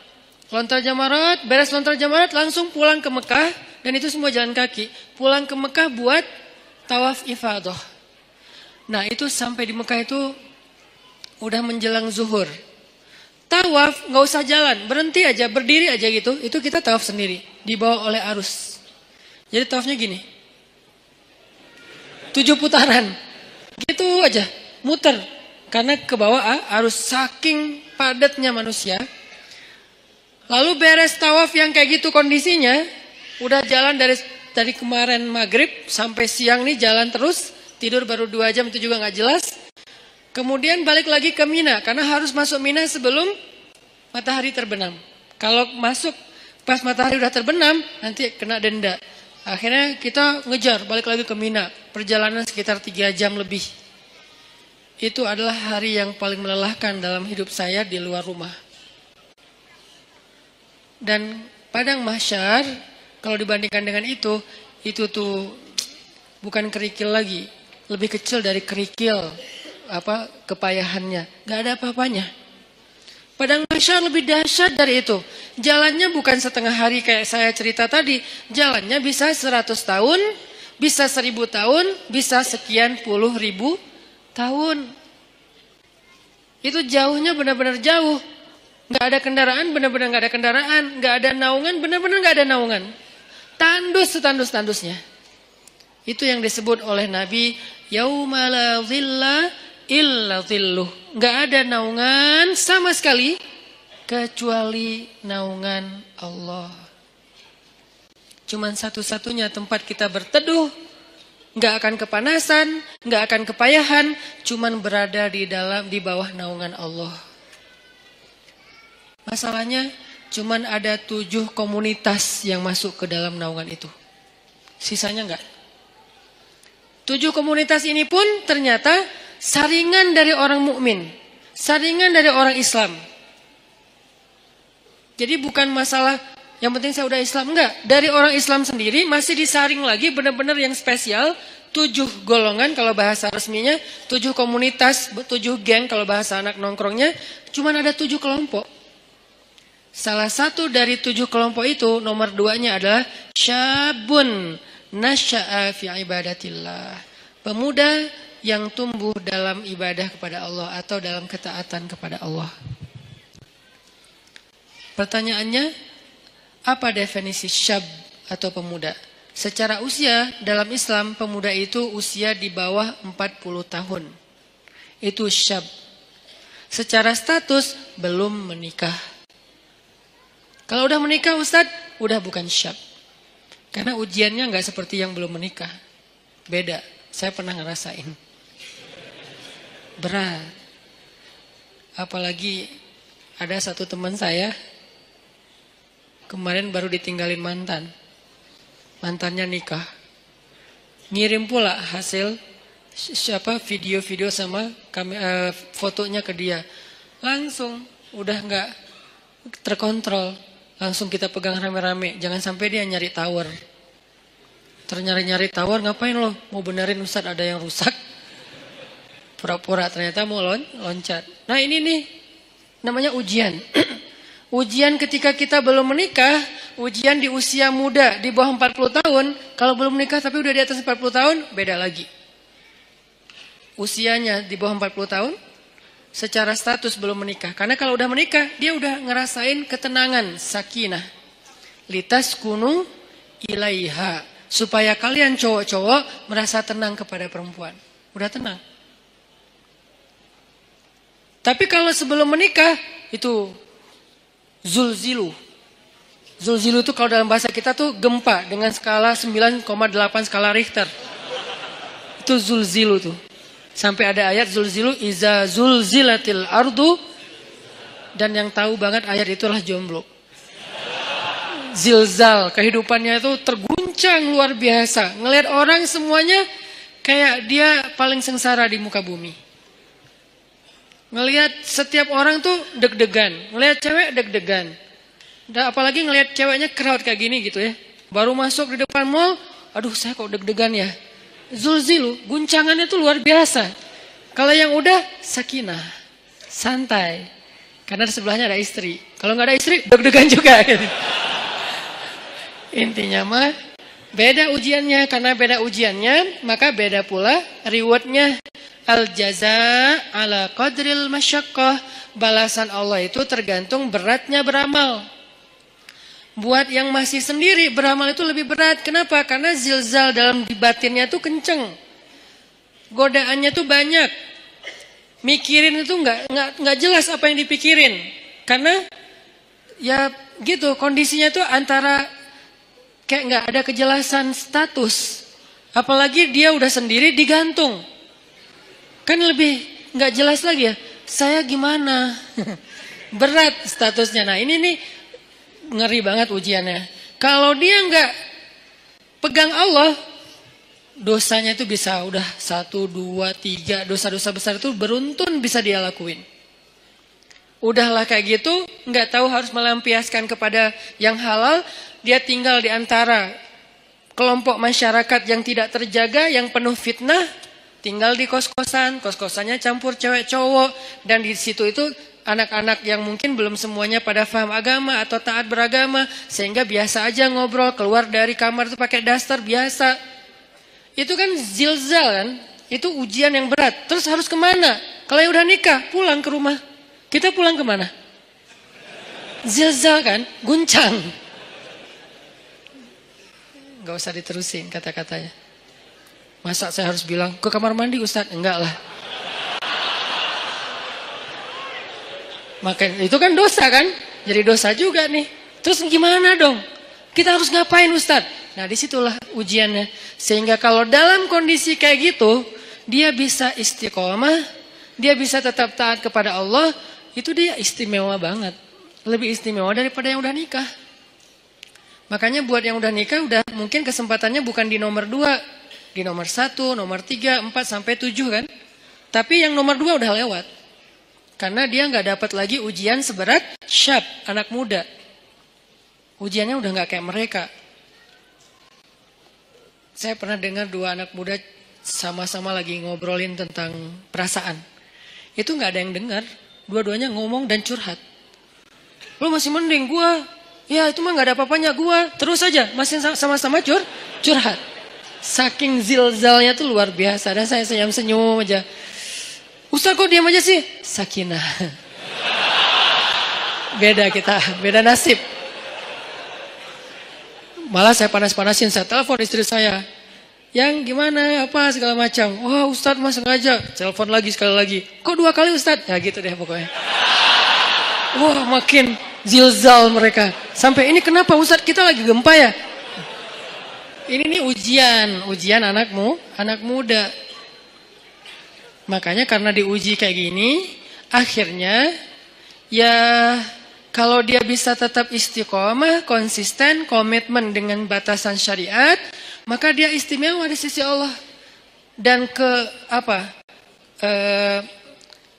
Lontar jamarat, beres lontar jamarat langsung pulang ke Mekah. Dan itu semua jalan kaki. Pulang ke Mekah buat tawaf ifadah. Nah itu sampai di Mekah itu udah menjelang zuhur. Tawaf gak usah jalan, berhenti aja, berdiri aja gitu. Itu kita tawaf sendiri, dibawa oleh arus. Jadi tawafnya gini. 7 putaran. Gitu aja, muter. Karena ke bawah arus saking padatnya manusia. Lalu beres tawaf yang kayak gitu kondisinya, udah jalan dari kemarin maghrib sampai siang nih jalan terus, tidur baru 2 jam itu juga nggak jelas. Kemudian balik lagi ke Mina karena harus masuk Mina sebelum matahari terbenam. Kalau masuk pas matahari udah terbenam nanti kena denda. Akhirnya kita ngejar balik lagi ke Mina, perjalanan sekitar 3 jam lebih. itu adalah hari yang paling melelahkan dalam hidup saya di luar rumah. Dan padang mahsyar kalau dibandingkan dengan itu tuh bukan kerikil lagi, lebih kecil dari kerikil kepayahannya, nggak ada apa-apanya. Padang mahsyar lebih dahsyat dari itu. Jalannya bukan setengah hari kayak saya cerita tadi, jalannya bisa 100 tahun, bisa 1000 tahun, bisa sekian puluh ribu tahun. Itu jauhnya benar-benar jauh. Nggak ada kendaraan, benar-benar nggak ada kendaraan. Nggak ada naungan, benar-benar nggak ada naungan. Tandus setandus-tandusnya. Itu yang disebut oleh Nabi, yauma la dhilla illa dhilluh. Nggak ada naungan sama sekali kecuali naungan Allah. Cuman satu-satunya tempat kita berteduh, nggak akan kepanasan, nggak akan kepayahan, cuman berada di bawah naungan Allah. Masalahnya cuman ada 7 komunitas yang masuk ke dalam naungan itu. Sisanya enggak. 7 komunitas ini pun ternyata saringan dari orang mukmin, saringan dari orang Islam. Jadi bukan masalah yang penting saya udah Islam, enggak. Dari orang Islam sendiri masih disaring lagi benar-benar yang spesial. 7 golongan kalau bahasa resminya, 7 komunitas, 7 geng kalau bahasa anak nongkrongnya, cuman ada 7 kelompok. Salah satu dari 7 kelompok itu, nomor 2-nya adalah syabun nasya'a fi ibadatillah. Pemuda yang tumbuh dalam ibadah kepada Allah atau dalam ketaatan kepada Allah. Pertanyaannya, apa definisi syab atau pemuda? Secara usia dalam Islam, pemuda itu usia di bawah 40 tahun. Itu syab. Secara status belum menikah. Kalau udah menikah Ustadz, udah bukan syab. Karena ujiannya nggak seperti yang belum menikah. Beda, saya pernah ngerasain. Berat. Apalagi ada satu teman saya, kemarin baru ditinggalin mantan. Mantannya nikah. Ngirim pula hasil video-video sama fotonya ke dia. Langsung udah nggak terkontrol. Langsung kita pegang rame-rame. Jangan sampai dia nyari tower. Nyari tower, ngapain lo? Mau benerin Ustadz ada yang rusak. Pura-pura ternyata mau loncat. Nah ini nih namanya ujian. Ujian ketika kita belum menikah. Ujian di usia muda di bawah 40 tahun. Kalau belum menikah tapi udah di atas 40 tahun, beda lagi. Usianya di bawah 40 tahun. Secara status belum menikah. Karena kalau udah menikah, dia udah ngerasain ketenangan, sakinah. Litaskunu ilaiha. Supaya kalian cowok-cowok merasa tenang kepada perempuan. Udah tenang. Tapi kalau sebelum menikah, itu zulzilu. Zulzilu itu kalau dalam bahasa kita tuh gempa dengan skala 9,8 skala Richter. Itu zulzilu tuh. Sampai ada ayat zulzilu iza zulzilatil ardu. Dan yang tahu banget ayat itulah jomblo. Zilzal, kehidupannya itu terguncang luar biasa. Ngelihat orang semuanya kayak dia paling sengsara di muka bumi. Ngelihat setiap orang tuh deg-degan. Ngelihat cewek deg-degan. Dan apalagi ngelihat ceweknya crowd kayak gini gitu ya. Baru masuk di depan mall, aduh saya kok deg-degan ya. Zulzilu, guncangannya tuh luar biasa. Kalau yang udah sakinah, santai. Karena di sebelahnya ada istri. Kalau nggak ada istri, deg-degan juga. Gitu. Intinya mah beda ujiannya. Karena beda ujiannya, maka beda pula rewardnya. Al-jaza ala qadril masyaqqah. Balasan Allah itu tergantung beratnya beramal. Buat yang masih sendiri beramal itu lebih berat. Kenapa? Karena zilzal dalam batinnya itu kenceng. Godaannya tuh banyak. Mikirin itu nggak jelas apa yang dipikirin. Karena ya gitu kondisinya tuh antara kayak nggak ada kejelasan status. Apalagi dia udah sendiri digantung. Kan lebih nggak jelas lagi ya. Saya gimana? Berat statusnya. Nah ini nih ngeri banget ujiannya. Kalau dia nggak pegang Allah, dosanya itu bisa udah 1, 2, 3 dosa-dosa besar itu beruntun bisa dia lakuin. Udahlah kayak gitu, nggak tahu harus melampiaskan kepada yang halal, dia tinggal di antara kelompok masyarakat yang tidak terjaga, yang penuh fitnah, tinggal di kos-kosan, kos-kosannya campur cewek cowok, dan di situ itu anak-anak yang mungkin belum semuanya pada paham agama atau taat beragama, sehingga biasa aja ngobrol, keluar dari kamar itu pakai daster biasa. Itu kan zilzal kan, itu ujian yang berat. Terus harus kemana? Kalau yang udah nikah, pulang ke rumah. Kita pulang kemana? Zilzal kan, guncang. Gak usah diterusin kata-katanya. Masa saya harus bilang ke kamar mandi Ustadz? Enggak lah. Maka itu kan dosa kan? Jadi dosa juga nih. Terus gimana dong? Kita harus ngapain Ustadz? Nah disitulah ujiannya. Sehingga kalau dalam kondisi kayak gitu, dia bisa istiqomah, dia bisa tetap taat kepada Allah, itu dia istimewa banget. Lebih istimewa daripada yang udah nikah. Makanya buat yang udah nikah, udah mungkin kesempatannya bukan di nomor 2, di nomor 1, nomor 3, 4, sampai 7 kan. Tapi yang nomor 2 udah lewat. Karena dia nggak dapat lagi ujian seberat syab, anak muda. Ujiannya udah nggak kayak mereka. Saya pernah dengar 2 anak muda sama-sama lagi ngobrolin tentang perasaan. Itu nggak ada yang dengar. Dua-duanya ngomong dan curhat. Lo masih mending gua. Ya itu mah nggak ada apa-apanya gua. Terus aja masih sama-sama curhat. Saking zilzalnya tuh luar biasa. Dan saya senyum-senyum aja. Ustaz kok diam aja sih? Sakinah. Beda kita, beda nasib. Malah saya panas-panasin, saya telepon istri saya. Yang gimana, apa segala macam. Wah Ustadz mah sengaja. Telepon lagi sekali lagi. Kok 2 kali Ustadz? Ya gitu deh pokoknya. Wah makin zilzal mereka. Sampai ini kenapa Ustadz kita lagi gempa ya? Ini nih ujian anak muda. Makanya karena diuji kayak gini, akhirnya ya kalau dia bisa tetap istiqomah, konsisten, komitmen dengan batasan syariat, maka dia istimewa di sisi Allah. Dan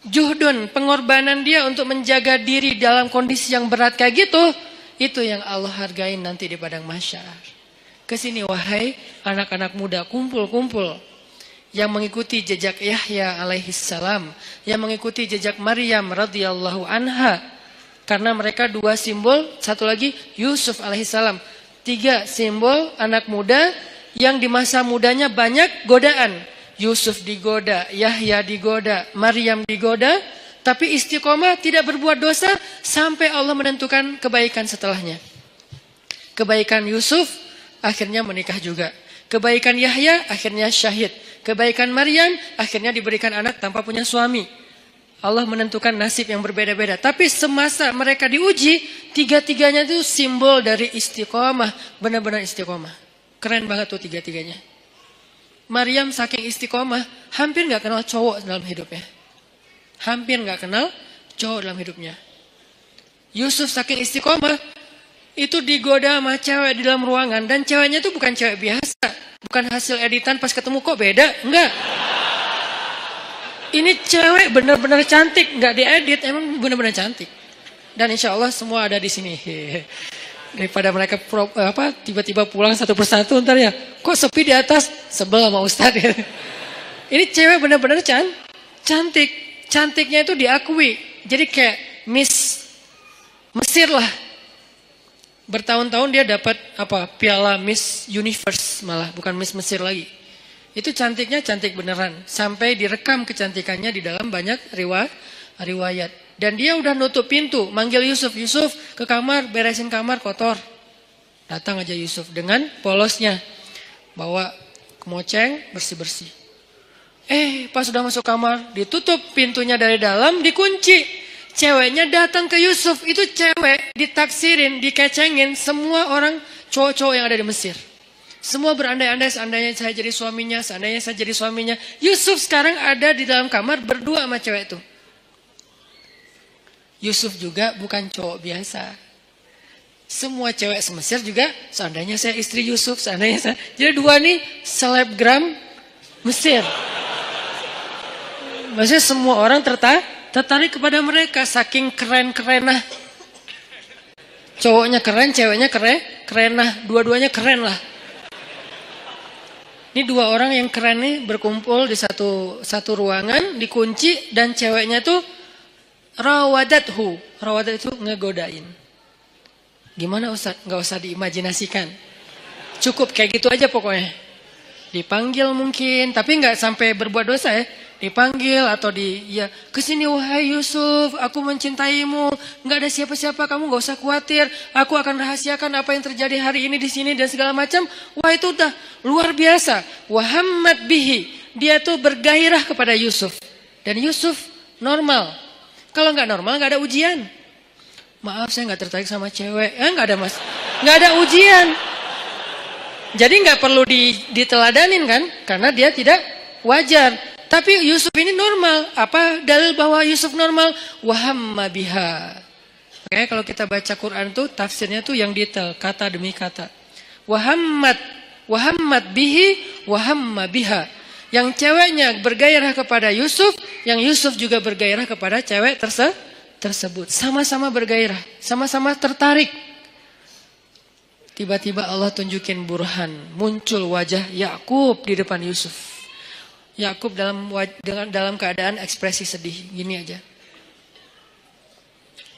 juhdun, pengorbanan dia untuk menjaga diri dalam kondisi yang berat kayak gitu, itu yang Allah hargain nanti di padang mahsyar. Kesini wahai anak-anak muda, kumpul-kumpul. Yang mengikuti jejak Yahya alaihissalam, yang mengikuti jejak Maryam radhiyallahu anha. Karena mereka 2 simbol, satu lagi Yusuf alaihissalam. 3 simbol anak muda yang di masa mudanya banyak godaan. Yusuf digoda, Yahya digoda, Maryam digoda. Tapi istiqomah tidak berbuat dosa sampai Allah menentukan kebaikan setelahnya. Kebaikan Yusuf akhirnya menikah juga. Kebaikan Yahya akhirnya syahid. Kebaikan Maryam akhirnya diberikan anak tanpa punya suami. Allah menentukan nasib yang berbeda-beda. Tapi semasa mereka diuji, 3-tiganya itu simbol dari istiqomah. Benar-benar istiqomah. Keren banget tuh 3-tiganya. Maryam saking istiqomah, hampir gak kenal cowok dalam hidupnya. Hampir gak kenal cowok dalam hidupnya. Yusuf saking istiqomah, itu digoda sama cewek di dalam ruangan. Dan ceweknya itu bukan cewek biasa. Bukan hasil editan pas ketemu kok beda. Enggak. Ini cewek benar-benar cantik. Enggak diedit. Emang benar-benar cantik. Dan insya Allah semua ada di sini. Daripada mereka tiba-tiba pulang satu persatu ntar ya. Kok sepi di atas? Sebel sama Ustadz. Ini cewek benar-benar cantik. Cantiknya itu diakui. Jadi kayak Miss Mesir lah. Bertahun-tahun dia dapat piala Miss Universe malah, bukan Miss Mesir lagi. Itu cantiknya cantik beneran. Sampai direkam kecantikannya di dalam banyak riwayat. Dan dia udah nutup pintu, manggil Yusuf. Yusuf ke kamar, beresin kamar kotor. Datang aja Yusuf dengan polosnya. Bawa kemoceng, bersih-bersih. Pas udah masuk kamar, ditutup pintunya dari dalam, dikunci. Ceweknya datang ke Yusuf, itu cewek ditaksirin, dikecengin semua orang cowok-cowok yang ada di Mesir. Semua berandai-andai seandainya saya jadi suaminya, seandainya saya jadi suaminya. Yusuf sekarang ada di dalam kamar berdua sama cewek itu. Yusuf juga bukan cowok biasa. Semua cewek se-Mesir juga, seandainya saya istri Yusuf, seandainya saya. Jadi dua nih selebgram Mesir. Maksudnya semua orang tertarik kepada mereka, saking keren-kerenah. Cowoknya keren, ceweknya kerenah, dua-duanya keren lah. Ini dua orang yang keren nih berkumpul di satu ruangan, dikunci, dan ceweknya tuh rawadathu. Rawadat itu ngegodain. Gimana Ustaz? Nggak usah diimajinasikan. Cukup kayak gitu aja pokoknya. Dipanggil mungkin, tapi nggak sampai berbuat dosa ya. Dipanggil atau ya kesini wahai Yusuf, aku mencintaimu. Nggak ada siapa-siapa, kamu nggak usah khawatir. Aku akan rahasiakan apa yang terjadi hari ini di sini dan segala macam. Wah itu udah luar biasa. Wahammat bihi, dia tuh bergairah kepada Yusuf. Dan Yusuf normal. Kalau nggak normal nggak ada ujian. Maaf saya nggak tertarik sama cewek. Nggak ada mas, nggak ada ujian. Jadi nggak perlu diteladanin kan, karena dia tidak wajar. Tapi Yusuf ini normal. Apa dalil bahwa Yusuf normal? Wahamma biha. Makanya kalau kita baca Quran tuh tafsirnya tuh yang detail, kata demi kata. Wahammat bihi, wahamma biha. Yang ceweknya bergairah kepada Yusuf, yang Yusuf juga bergairah kepada cewek tersebut. Sama-sama bergairah, sama-sama tertarik. Tiba-tiba Allah tunjukin burhan, muncul wajah Yakub di depan Yusuf. Yakub dalam keadaan ekspresi sedih, gini aja.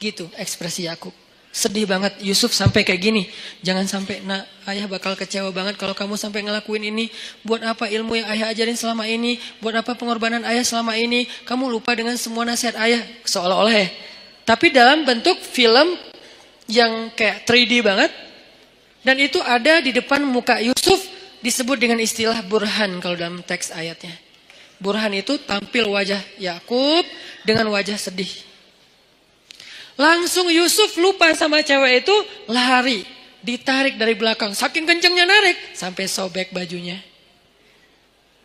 Gitu ekspresi Yakub. Sedih banget Yusuf sampai kayak gini. Jangan sampai ayah bakal kecewa banget kalau kamu sampai ngelakuin ini. Buat apa ilmu yang ayah ajarin selama ini? Buat apa pengorbanan ayah selama ini? Kamu lupa dengan semua nasihat ayah. Seolah-olah ya. Tapi dalam bentuk film yang kayak 3D banget. Dan itu ada di depan muka Yusuf, disebut dengan istilah burhan kalau dalam teks ayatnya. Burhan itu tampil wajah Yakub dengan wajah sedih. Langsung Yusuf lupa sama cewek itu, lari, ditarik dari belakang. Saking kencengnya narik, sampai sobek bajunya.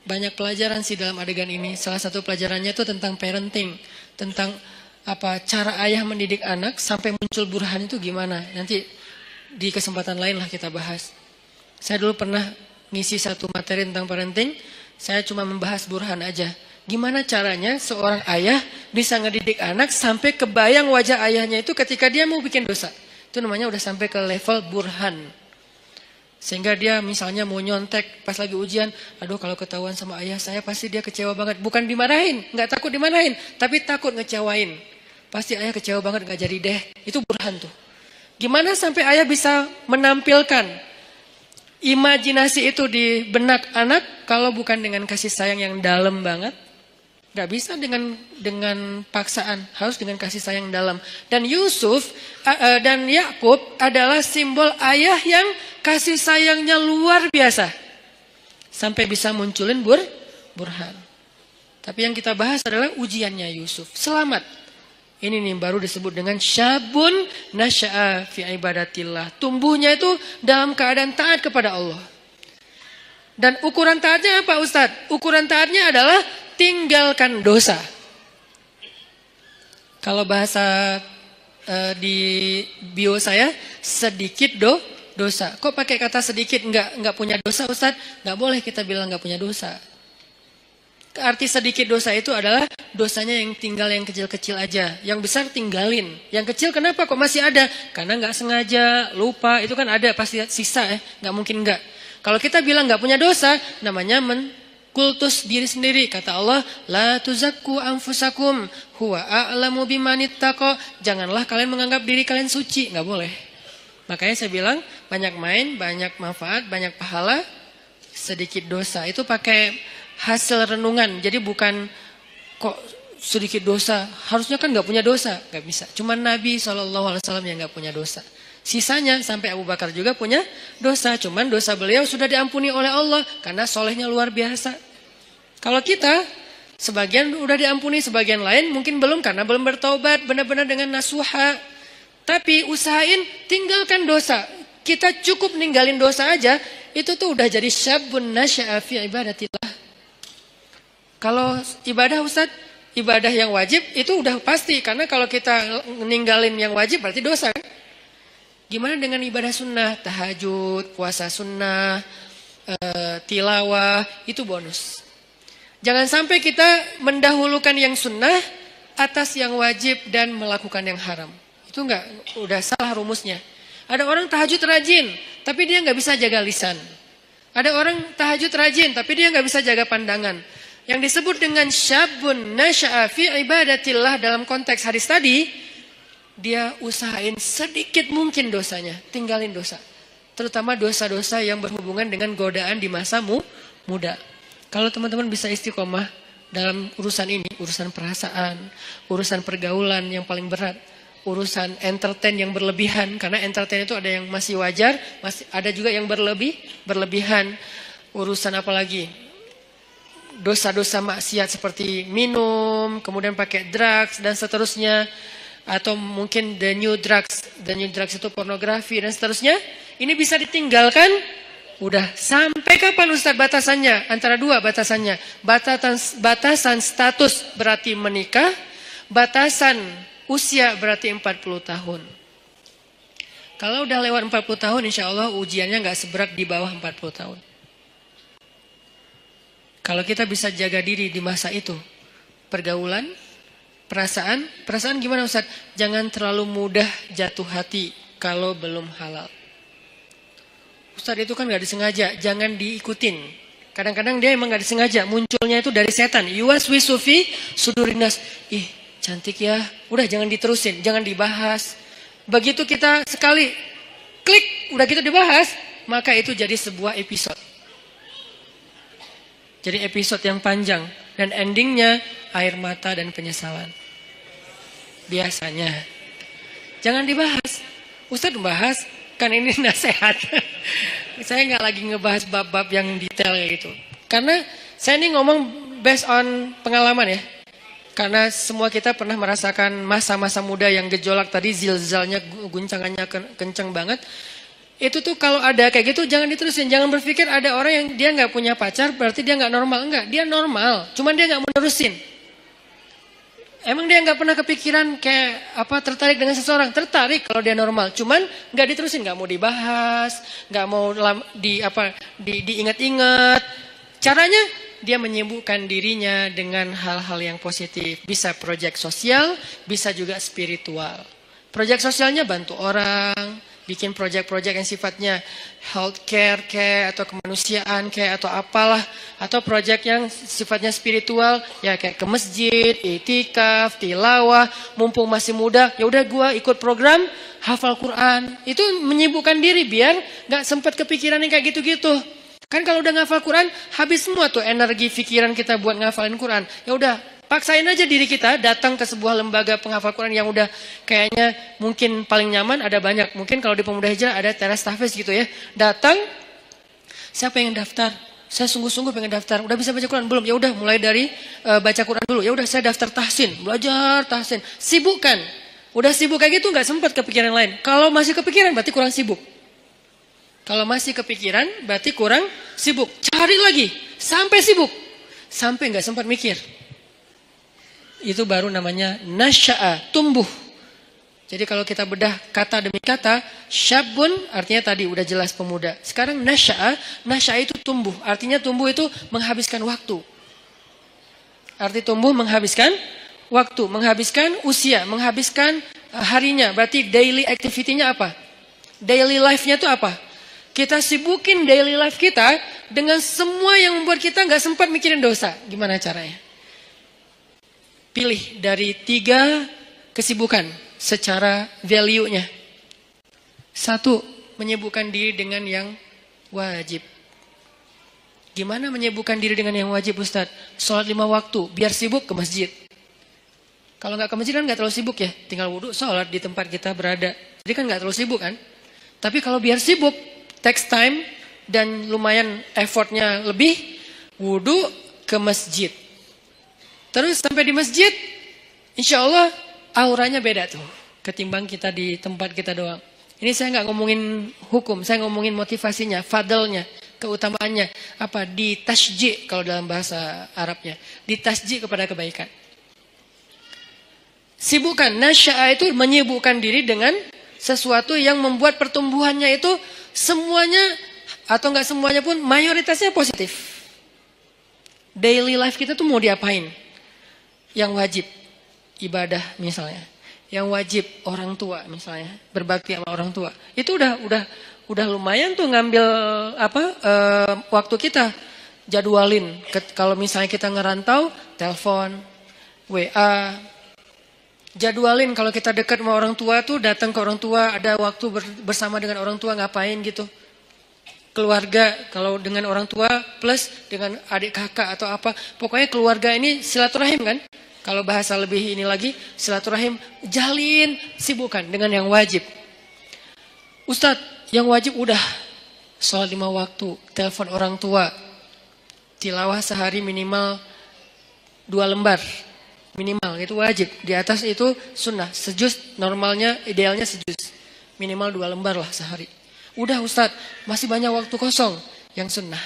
Banyak pelajaran sih dalam adegan ini. Salah satu pelajarannya itu tentang parenting. Tentang cara ayah mendidik anak sampai muncul burhan itu gimana. Nanti di kesempatan lain lah kita bahas. Saya dulu pernah ngisi satu materi tentang parenting. Saya cuma membahas burhan aja. Gimana caranya seorang ayah bisa ngedidik anak sampai kebayang wajah ayahnya itu ketika dia mau bikin dosa. Itu namanya udah sampai ke level burhan. Sehingga dia misalnya mau nyontek pas lagi ujian. Aduh kalau ketahuan sama ayah saya pasti dia kecewa banget. Bukan dimarahin, nggak takut dimarahin. Tapi takut ngecewain. Pasti ayah kecewa banget nggak jadi deh. Itu burhan tuh. Gimana sampai ayah bisa menampilkan imajinasi itu di benak anak kalau bukan dengan kasih sayang yang dalam banget. Gak bisa dengan paksaan, harus dengan kasih sayang dalam. Dan Yusuf dan Yakub adalah simbol ayah yang kasih sayangnya luar biasa. Sampai bisa munculin burhan. Tapi yang kita bahas adalah ujiannya Yusuf. Selamat. Ini nih baru disebut dengan syabun nasya'a fi ibadatillah. Tumbuhnya itu dalam keadaan taat kepada Allah. Dan ukuran taatnya apa Ustadz? Ukuran taatnya adalah tinggalkan dosa. Kalau bahasa di bio saya, sedikit dosa. Kok pakai kata sedikit nggak punya dosa Ustadz? Nggak boleh kita bilang nggak punya dosa. Arti sedikit dosa itu adalah dosanya yang tinggal yang kecil-kecil aja. Yang besar tinggalin. Yang kecil kenapa kok masih ada? Karena nggak sengaja, lupa. Itu kan ada pasti sisa ya. Nggak mungkin nggak. Kalau kita bilang nggak punya dosa, namanya kultus diri sendiri. Kata Allah, la tuzakku anfusakum huwa a'lamu bimanittaqo. Janganlah kalian menganggap diri kalian suci. Nggak boleh. Makanya saya bilang banyak main, banyak manfaat, banyak pahala, sedikit dosa. Itu pakai hasil renungan. Jadi bukan kok sedikit dosa. Harusnya kan nggak punya dosa. Nggak bisa. Cuma Nabi SAW yang nggak punya dosa. Sisanya sampai Abu Bakar juga punya dosa. Cuman dosa beliau sudah diampuni oleh Allah. Karena solehnya luar biasa. Kalau kita, sebagian udah diampuni, sebagian lain mungkin belum. Karena belum bertaubat benar-benar dengan nasuha. Tapi usahain tinggalkan dosa. Kita cukup ninggalin dosa aja. Itu tuh udah jadi syabun nasya'a fi ibadatillah. Kalau ibadah Ustadz, ibadah yang wajib itu udah pasti. Karena kalau kita ninggalin yang wajib berarti dosa kan? Gimana dengan ibadah sunnah, tahajud, puasa sunnah, tilawah, itu bonus. Jangan sampai kita mendahulukan yang sunnah atas yang wajib dan melakukan yang haram. Itu udah salah rumusnya. Ada orang tahajud rajin, tapi dia nggak bisa jaga lisan. Ada orang tahajud rajin, tapi dia nggak bisa jaga pandangan. Yang disebut dengan syabun nasya'a fi ibadatillah dalam konteks hadis tadi, dia usahain sedikit mungkin dosanya, tinggalin dosa. Terutama dosa-dosa yang berhubungan dengan godaan di masa muda. Kalau teman-teman bisa istiqomah dalam urusan ini, urusan perasaan, urusan pergaulan yang paling berat, urusan entertain yang berlebihan, karena entertain itu ada yang masih wajar, ada juga yang berlebihan. Urusan apa lagi? Dosa-dosa maksiat seperti minum, kemudian pakai drugs dan seterusnya, atau mungkin the new drugs itu pornografi dan seterusnya. Ini bisa ditinggalkan. Udah sampai kapan Ustaz batasannya? Antara dua batasannya. Batasan status berarti menikah, batasan usia berarti 40 tahun. Kalau udah lewat 40 tahun, insya Allah ujiannya nggak seberat di bawah 40 tahun. Kalau kita bisa jaga diri di masa itu, pergaulan, perasaan gimana Ustaz? Jangan terlalu mudah jatuh hati kalau belum halal. Ustaz itu kan nggak disengaja, jangan diikutin. Kadang-kadang dia emang nggak disengaja, munculnya itu dari setan. Yuwaswisu fi sudurinas. Ih, cantik ya, udah jangan diterusin, jangan dibahas. Begitu kita sekali klik, udah gitu dibahas, maka itu jadi sebuah episode. Jadi episode yang panjang dan endingnya air mata dan penyesalan. Biasanya. Jangan dibahas. Ustadz membahas, kan ini nasihat. Saya nggak lagi ngebahas bab-bab yang detail kayak gitu. Karena saya ini ngomong based on pengalaman ya. Karena semua kita pernah merasakan masa-masa muda yang gejolak tadi, zilzalnya, guncangannya kenceng banget. Itu tuh kalau ada kayak gitu jangan diterusin. Jangan berpikir ada orang yang dia nggak punya pacar berarti dia nggak normal. Enggak, dia normal. Cuman dia nggak mau nerusin. Emang dia nggak pernah kepikiran kayak apa tertarik dengan seseorang? Tertarik kalau dia normal. Cuman nggak diterusin, nggak mau dibahas, nggak mau diingat-ingat. Caranya dia menyibukkan dirinya dengan hal-hal yang positif. Bisa proyek sosial, bisa juga spiritual. Proyek sosialnya bantu orang, bikin proyek-proyek yang sifatnya healthcare kayak atau kemanusiaan kayak atau apalah, atau proyek yang sifatnya spiritual ya kayak ke masjid, itikaf, tilawah, mumpung masih muda, ya udah gua ikut program hafal Quran. Itu menyibukkan diri biar enggak sempat kepikiran yang kayak gitu-gitu. Kan kalau udah ngafal Quran habis semua tuh energi pikiran kita buat ngafalin Quran. Ya udah, paksain aja diri kita datang ke sebuah lembaga penghafal Quran yang udah kayaknya mungkin paling nyaman, ada banyak. Mungkin kalau di Pemuda Hijrah ada teras tahfiz gitu ya. Datang, saya pengen daftar. Saya sungguh-sungguh pengen daftar. Udah bisa baca Quran belum? Ya udah mulai dari baca Quran dulu. Ya udah saya daftar tahsin, belajar tahsin. Sibukkan. Udah sibuk kayak gitu nggak sempat kepikiran lain. Kalau masih kepikiran berarti kurang sibuk. Kalau masih kepikiran berarti kurang sibuk. Cari lagi sampai sibuk. Sampai nggak sempat mikir. Itu baru namanya nasya'a, tumbuh. Jadi kalau kita bedah kata demi kata, syabun artinya tadi udah jelas pemuda. Sekarang nasya'a itu tumbuh. Artinya tumbuh itu menghabiskan waktu. Arti tumbuh menghabiskan waktu, menghabiskan usia, menghabiskan harinya. Berarti daily activity-nya apa? Daily life-nya itu apa? Kita sibukin daily life kita dengan semua yang membuat kita nggak sempat mikirin dosa. Gimana caranya? Pilih dari 3 kesibukan secara value-nya. 1, menyibukkan diri dengan yang wajib. Gimana menyibukkan diri dengan yang wajib Ustaz? Sholat 5 waktu, biar sibuk ke masjid. Kalau nggak ke masjid kan nggak terlalu sibuk ya. Tinggal wudhu, sholat di tempat kita berada. Jadi kan nggak terlalu sibuk kan. Tapi kalau biar sibuk, takes time dan lumayan effortnya lebih, wudhu ke masjid. Terus sampai di masjid, insya Allah auranya beda tuh ketimbang kita di tempat kita doang. Ini saya nggak ngomongin hukum, saya ngomongin motivasinya, fadlnya, keutamaannya. Apa? Ditasji' kalau dalam bahasa Arabnya. Ditasji' kepada kebaikan. Sibukkan, nasya'a itu menyibukkan diri dengan sesuatu yang membuat pertumbuhannya itu semuanya atau enggak semuanya pun mayoritasnya positif. Daily life kita tuh mau diapain? Yang wajib ibadah misalnya, yang wajib orang tua misalnya, berbakti sama orang tua. Itu udah lumayan tuh ngambil waktu kita. Jadwalin. Kalau misalnya kita ngerantau, telepon, WA. Jadwalin kalau kita dekat sama orang tua tuh datang ke orang tua, ada waktu bersama dengan orang tua ngapain gitu. Keluarga kalau dengan orang tua plus dengan adik kakak atau apa. Pokoknya keluarga ini silaturahim kan. Kalau bahasa lebih ini lagi, silaturahim jalin, sibukkan dengan yang wajib. Ustadz, yang wajib udah sholat 5 waktu, telepon orang tua, tilawah sehari minimal 2 lembar. Minimal, itu wajib. Di atas itu sunnah. Sejuz, normalnya, idealnya sejuz. Minimal 2 lembar lah sehari. Udah Ustadz, masih banyak waktu kosong. Yang sunnah.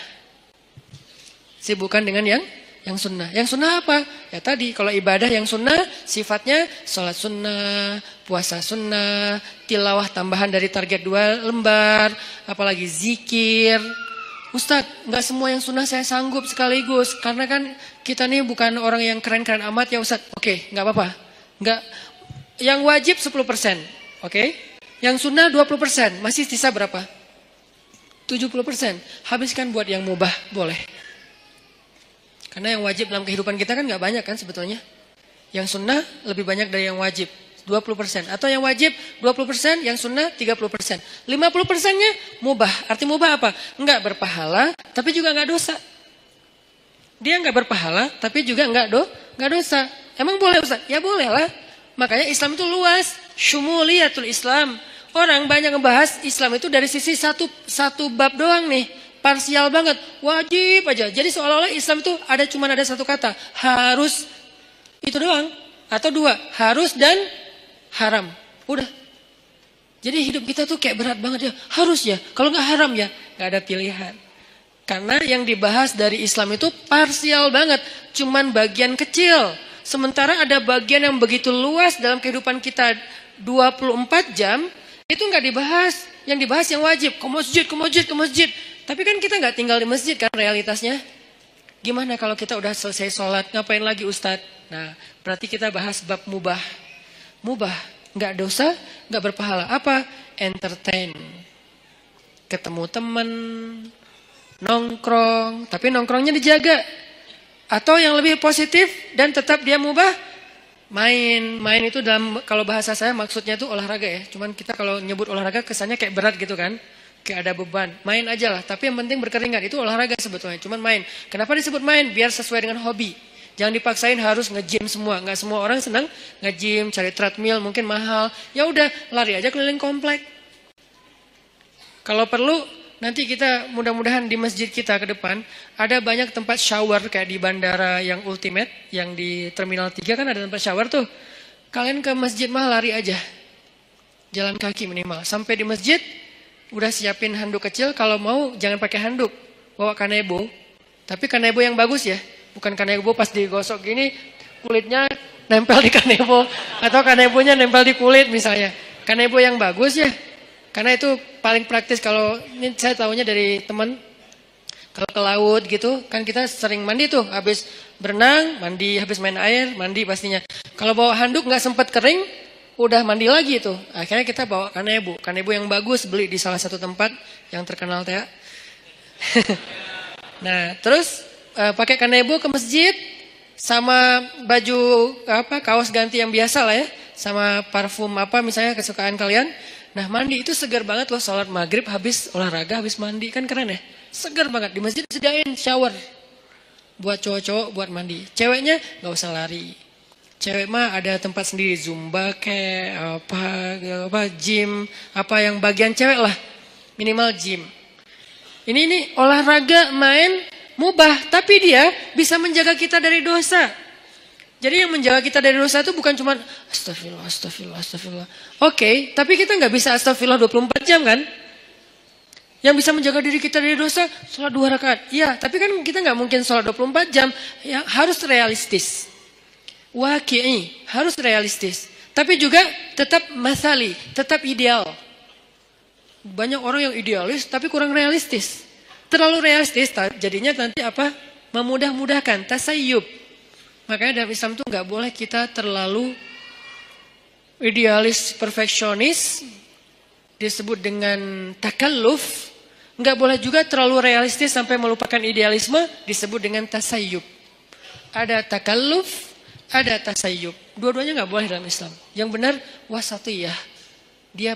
Sibukkan dengan yang sunnah. Yang sunnah apa? Ya tadi, kalau ibadah yang sunnah, sifatnya sholat sunnah, puasa sunnah, tilawah tambahan dari target 2 lembar, apalagi zikir. Ustadz, nggak semua yang sunnah saya sanggup sekaligus. Karena kan kita nih bukan orang yang keren-keren amat ya Ustadz. Oke, nggak apa-apa. Yang wajib 10%. Oke? Yang sunnah 20%. Masih sisa berapa? 70%. Habiskan buat yang mubah, boleh. Karena yang wajib dalam kehidupan kita kan nggak banyak kan sebetulnya. Yang sunnah lebih banyak dari yang wajib. 20%. Atau yang wajib 20%, yang sunnah 30%. 50%-nya mubah. Arti mubah apa? Enggak berpahala, tapi juga enggak dosa. Dia enggak berpahala, tapi juga enggak dosa. Emang boleh Ustaz? Ya boleh lah. Makanya Islam itu luas. Syumuliyatul Islam. Orang banyak ngebahas Islam itu dari sisi satu bab doang nih. Parsial banget. Wajib aja. Jadi seolah-olah Islam itu cuma ada satu kata. Harus. Itu doang. Atau 2. Harus dan haram. Udah. Jadi hidup kita tuh kayak berat banget ya. Harus ya. Kalau nggak haram ya. Nggak ada pilihan. Karena yang dibahas dari Islam itu parsial banget. Cuman bagian kecil. Sementara ada bagian yang begitu luas dalam kehidupan kita 24 jam. Itu nggak dibahas. Yang dibahas yang wajib. Ke masjid. Tapi kan kita nggak tinggal di masjid kan realitasnya. Gimana kalau kita udah selesai sholat. Ngapain lagi Ustadz? Nah berarti kita bahas bab mubah. Mubah, nggak dosa, nggak berpahala. Apa? Entertain, ketemu teman, nongkrong, tapi nongkrongnya dijaga. Atau yang lebih positif dan tetap dia mubah, main itu dalam kalau bahasa saya maksudnya itu olahraga ya. Cuman kita kalau nyebut olahraga kesannya kayak berat gitu kan, kayak ada beban. Main aja lah, tapi yang penting berkeringat itu olahraga sebetulnya. Cuman main. Kenapa disebut main? Biar sesuai dengan hobi. Jangan dipaksain harus nge-gym semua. Nggak semua orang senang nge-gym, cari treadmill, mungkin mahal. Ya udah, lari aja keliling komplek. Kalau perlu, nanti kita mudah-mudahan di masjid kita ke depan, ada banyak tempat shower kayak di bandara yang ultimate, yang di Terminal 3 kan ada tempat shower tuh. Kalian ke masjid mah lari aja. Jalan kaki minimal. Sampai di masjid, udah siapin handuk kecil. Kalau mau, jangan pakai handuk. Bawa kanebo. Tapi kanebo yang bagus ya. Bukan kanebo pas digosok gini kulitnya nempel di kanebo atau kanebonya nempel di kulit misalnya. Kanebo yang bagus ya. Karena itu paling praktis kalau ini saya tahunya dari teman. Kalau ke laut gitu kan kita sering mandi tuh habis berenang, mandi habis main air, mandi pastinya. Kalau bawa handuk nggak sempat kering, udah mandi lagi tuh. Akhirnya kita bawa kanebo. Kanebo yang bagus beli di salah satu tempat yang terkenal teh. Nah, terus pakai kanebo ke masjid sama baju kaos ganti yang biasa lah ya, sama parfum misalnya kesukaan kalian. Nah mandi itu segar banget loh, sholat maghrib habis olahraga habis mandi kan keren ya, segar banget. Di masjid sediain shower buat cowok-cowok buat mandi, ceweknya nggak usah lari. Cewek mah ada tempat sendiri, zumba kayak gym yang bagian cewek lah, minimal gym. Ini olahraga main mubah, tapi dia bisa menjaga kita dari dosa. Jadi yang menjaga kita dari dosa itu bukan cuma astagfirullah. Oke, tapi kita nggak bisa astagfirullah 24 jam kan? Yang bisa menjaga diri kita dari dosa, sholat 2 rakaat. Iya, tapi kan kita nggak mungkin sholat 24 jam. Ya, harus realistis. Waqi'i, harus realistis. Tapi juga tetap masali, tetap ideal. Banyak orang yang idealis tapi kurang realistis. Terlalu realistis jadinya nanti apa? Memudah-mudahkan, tasayyub. Makanya dalam Islam itu nggak boleh kita terlalu idealis, perfeksionis, disebut dengan takalluf. Nggak boleh juga terlalu realistis sampai melupakan idealisme, disebut dengan tasayyub. Ada takalluf, ada tasayyub. Dua-duanya nggak boleh dalam Islam. Yang benar wasatiyah, dia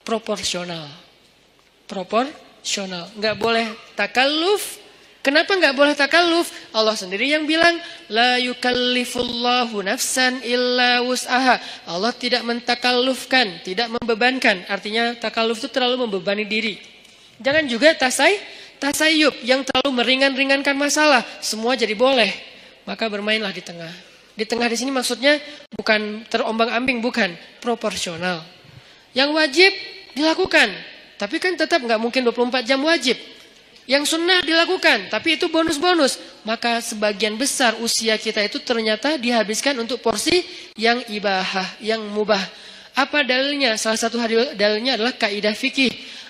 proporsional. Proporsional, nggak boleh takalluf. Kenapa nggak boleh takalluf? Allah sendiri yang bilang, la yukallifullahu nafsan illa wus'aha. Allah tidak mentakallufkan, tidak membebankan. Artinya takalluf itu terlalu membebani diri. Jangan juga tasayyub yang terlalu meringan-ringankan masalah. Semua jadi boleh. Maka bermainlah di tengah. Di tengah di sini maksudnya bukan terombang-ambing, bukan, proporsional. Yang wajib dilakukan, tapi kan tetap nggak mungkin 24 jam wajib. Yang sunnah dilakukan, tapi itu bonus-bonus. Maka sebagian besar usia kita itu ternyata dihabiskan untuk porsi yang ibahah, yang mubah. Apa dalilnya? Salah satu dalilnya adalah kaidah fikih.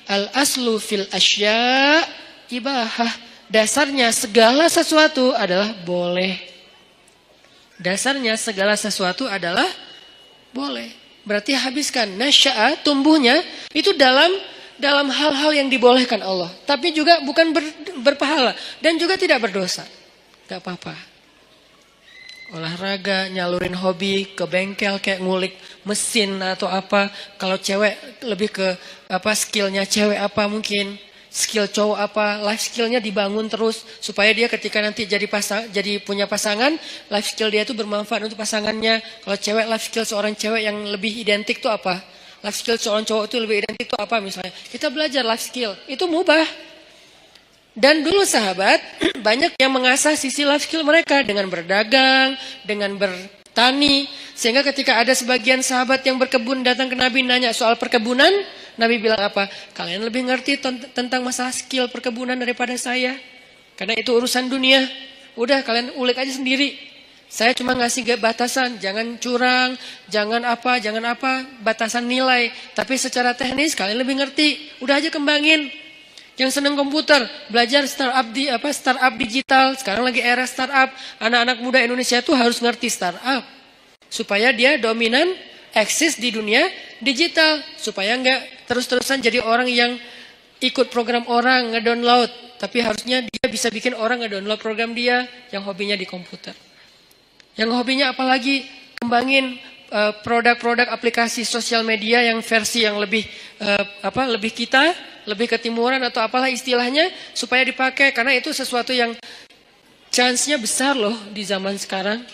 Al-aslu fil asya ibahah. Dasarnya segala sesuatu adalah boleh. Dasarnya segala sesuatu adalah boleh. Berarti habiskan. Nasya'a, tumbuhnya, itu dalam hal-hal yang dibolehkan Allah. Tapi juga bukan berpahala. Dan juga tidak berdosa. Gak apa-apa. Olahraga, nyalurin hobi, ke bengkel kayak ngulik mesin atau apa. Kalau cewek lebih ke apa skillnya cewek apa mungkin. Skill cowok apa, life skillnya dibangun terus. Supaya dia ketika nanti jadi punya pasangan, life skill dia itu bermanfaat untuk pasangannya. Kalau cewek, life skill seorang cewek yang lebih identik itu apa? Life skill seorang cowok itu lebih identik itu apa misalnya? Kita belajar life skill, itu mubah. Dan dulu sahabat, banyak yang mengasah sisi life skill mereka dengan berdagang, dengan bertani. Sehingga ketika ada sebagian sahabat yang berkebun datang ke Nabi nanya soal perkebunan, Nabi bilang apa? Kalian lebih ngerti tentang masalah skill perkebunan daripada saya. Karena itu urusan dunia. Udah kalian ulik aja sendiri. Saya cuma ngasih batasan, jangan curang, jangan apa, batasan nilai. Tapi secara teknis kalian lebih ngerti. Udah aja kembangin. Yang senang komputer, belajar startup digital. Sekarang lagi era startup. Anak-anak muda Indonesia tuh harus ngerti startup. Supaya dia dominan, eksis di dunia digital. Supaya nggak terus-terusan jadi orang yang ikut program orang, ngedownload. Tapi harusnya dia bisa bikin orang ngedownload program dia yang hobinya di komputer. Yang hobinya apalagi kembangin produk-produk aplikasi sosial media yang versi yang lebih lebih ketimuran atau apalah istilahnya supaya dipakai karena itu sesuatu yang chance-nya besar loh di zaman sekarang.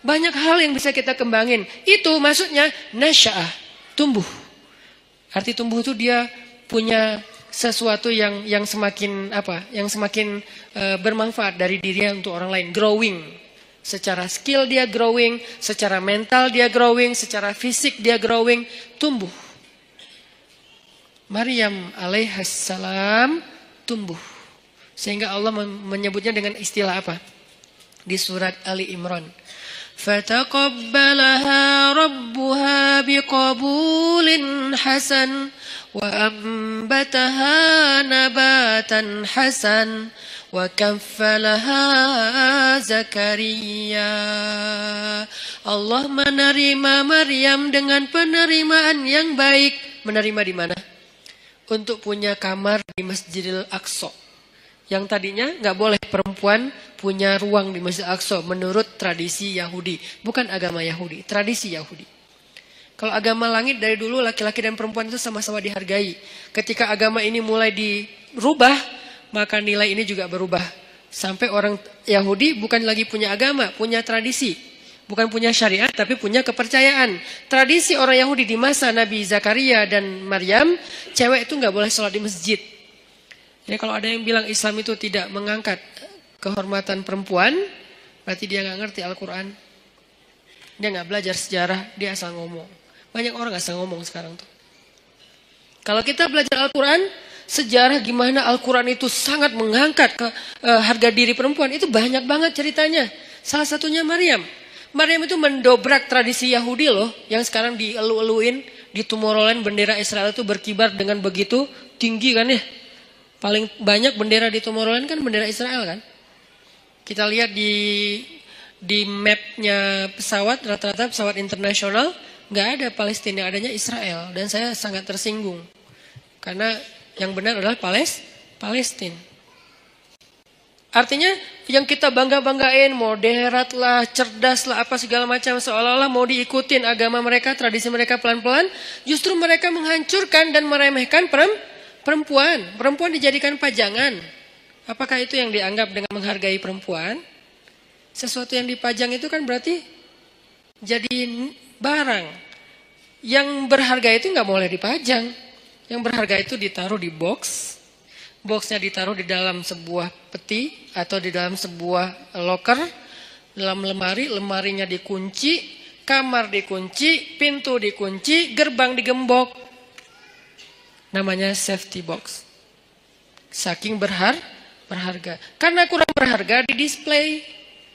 Banyak hal yang bisa kita kembangin. Itu maksudnya nasya'ah, tumbuh. Arti tumbuh itu dia punya sesuatu yang semakin bermanfaat dari dirinya untuk orang lain, growing. Secara skill dia growing, secara mental dia growing, secara fisik dia growing, tumbuh. Maryam alaihissalam tumbuh. Sehingga Allah menyebutnya dengan istilah apa? Di surat Ali Imran. Fataqabbalaha rabbuha biqabulin hasan wa ambataha nabatan hasan. Wa kaffalaha Zakaria. Allah menerima Maryam dengan penerimaan yang baik. Menerima di mana? Untuk punya kamar di Masjidil Aqsa. Yang tadinya nggak boleh perempuan punya ruang di Masjidil Aqsa menurut tradisi Yahudi. Bukan agama Yahudi, tradisi Yahudi. Kalau agama langit dari dulu laki-laki dan perempuan itu sama-sama dihargai. Ketika agama ini mulai dirubah, maka nilai ini juga berubah. Sampai orang Yahudi bukan lagi punya agama, punya tradisi. Bukan punya syariat, tapi punya kepercayaan. Tradisi orang Yahudi di masa Nabi Zakaria dan Maryam, cewek itu nggak boleh sholat di masjid. Jadi kalau ada yang bilang Islam itu tidak mengangkat kehormatan perempuan, berarti dia nggak ngerti Al-Quran. Dia nggak belajar sejarah, dia asal ngomong. Banyak orang asal ngomong sekarang tuh. Kalau kita belajar Al-Quran, sejarah gimana Al-Quran itu sangat mengangkat harga diri perempuan. Itu banyak banget ceritanya. Salah satunya Maryam. Maryam itu mendobrak tradisi Yahudi loh, yang sekarang dielu-eluin, di Tomorrowland bendera Israel itu berkibar dengan begitu tinggi kan ya. Paling banyak bendera di Tomorrowland kan bendera Israel kan. Kita lihat di mapnya pesawat, rata-rata pesawat internasional, nggak ada Palestina, adanya Israel. Dan saya sangat tersinggung. Karena yang benar adalah Palestina. Artinya yang kita bangga-banggain, moderat lah, cerdas lah, apa segala macam, seolah-olah mau diikutin agama mereka, tradisi mereka pelan-pelan, justru mereka menghancurkan dan meremehkan perempuan. Perempuan dijadikan pajangan. Apakah itu yang dianggap dengan menghargai perempuan? Sesuatu yang dipajang itu kan berarti jadi barang. Yang berharga itu nggak boleh dipajang. Yang berharga itu ditaruh di box. Boxnya ditaruh di dalam sebuah peti atau di dalam sebuah loker, dalam lemari, lemarinya dikunci, kamar dikunci, pintu dikunci, gerbang digembok. Namanya safety box. Saking berharga. Karena kurang berharga di display.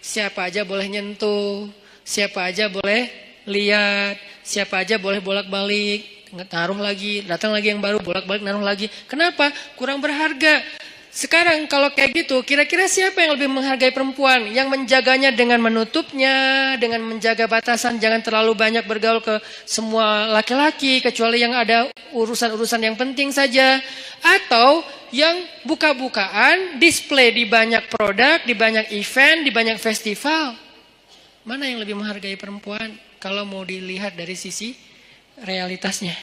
Siapa aja boleh nyentuh, siapa aja boleh lihat, siapa aja boleh bolak-balik. Taruh lagi, datang lagi yang baru, bolak-balik naruh lagi. Kenapa? Kurang berharga. Sekarang kalau kayak gitu, kira-kira siapa yang lebih menghargai perempuan? Yang menjaganya dengan menutupnya, dengan menjaga batasan, jangan terlalu banyak bergaul ke semua laki-laki, kecuali yang ada urusan-urusan yang penting saja. Atau yang buka-bukaan, display di banyak produk, di banyak event, di banyak festival. Mana yang lebih menghargai perempuan? Kalau mau dilihat dari sisi realitasnya.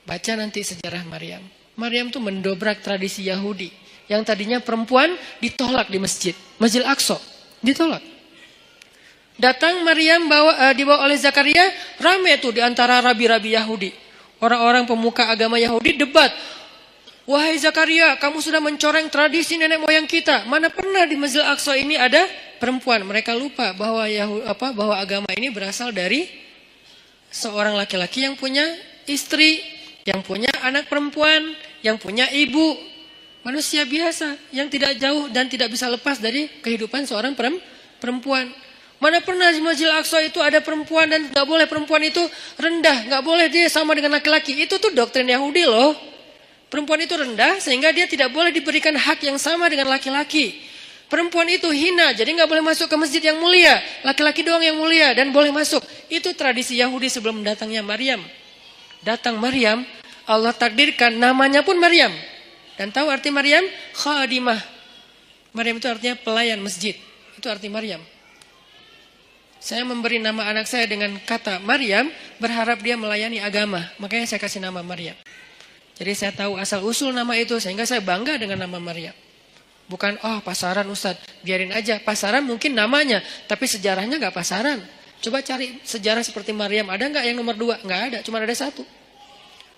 Baca nanti sejarah Maryam. Maryam tuh mendobrak tradisi Yahudi. Yang tadinya perempuan ditolak di masjid. Masjid Aqsa. Ditolak. Datang Maryam dibawa oleh Zakaria. Rame tuh di antara rabi-rabi Yahudi. Orang-orang pemuka agama Yahudi debat. Wahai Zakaria, kamu sudah mencoreng tradisi nenek moyang kita. Mana pernah di Masjid Aqsa ini ada perempuan. Mereka lupa bahwa bahwa agama ini berasal dari seorang laki-laki yang punya istri, yang punya anak perempuan, yang punya ibu. Manusia biasa yang tidak jauh dan tidak bisa lepas dari kehidupan seorang perempuan. Mana pernah di Masjid Aqsa itu ada perempuan dan nggak boleh perempuan itu rendah, nggak boleh dia sama dengan laki-laki. Itu tuh doktrin Yahudi loh. Perempuan itu rendah sehingga dia tidak boleh diberikan hak yang sama dengan laki-laki. Perempuan itu hina, jadi nggak boleh masuk ke masjid yang mulia. Laki-laki doang yang mulia dan boleh masuk. Itu tradisi Yahudi sebelum datangnya Maryam. Datang Maryam, Allah takdirkan namanya pun Maryam. Dan tahu arti Maryam? Khadimah. Maryam itu artinya pelayan masjid. Itu arti Maryam. Saya memberi nama anak saya dengan kata Maryam, berharap dia melayani agama. Makanya saya kasih nama Maryam. Jadi saya tahu asal usul nama itu, sehingga saya bangga dengan nama Maryam. Bukan, pasaran Ustadz, biarin aja. Pasaran mungkin namanya, tapi sejarahnya gak pasaran. Coba cari sejarah seperti Maryam, ada gak yang nomor 2? Gak ada, cuma ada 1.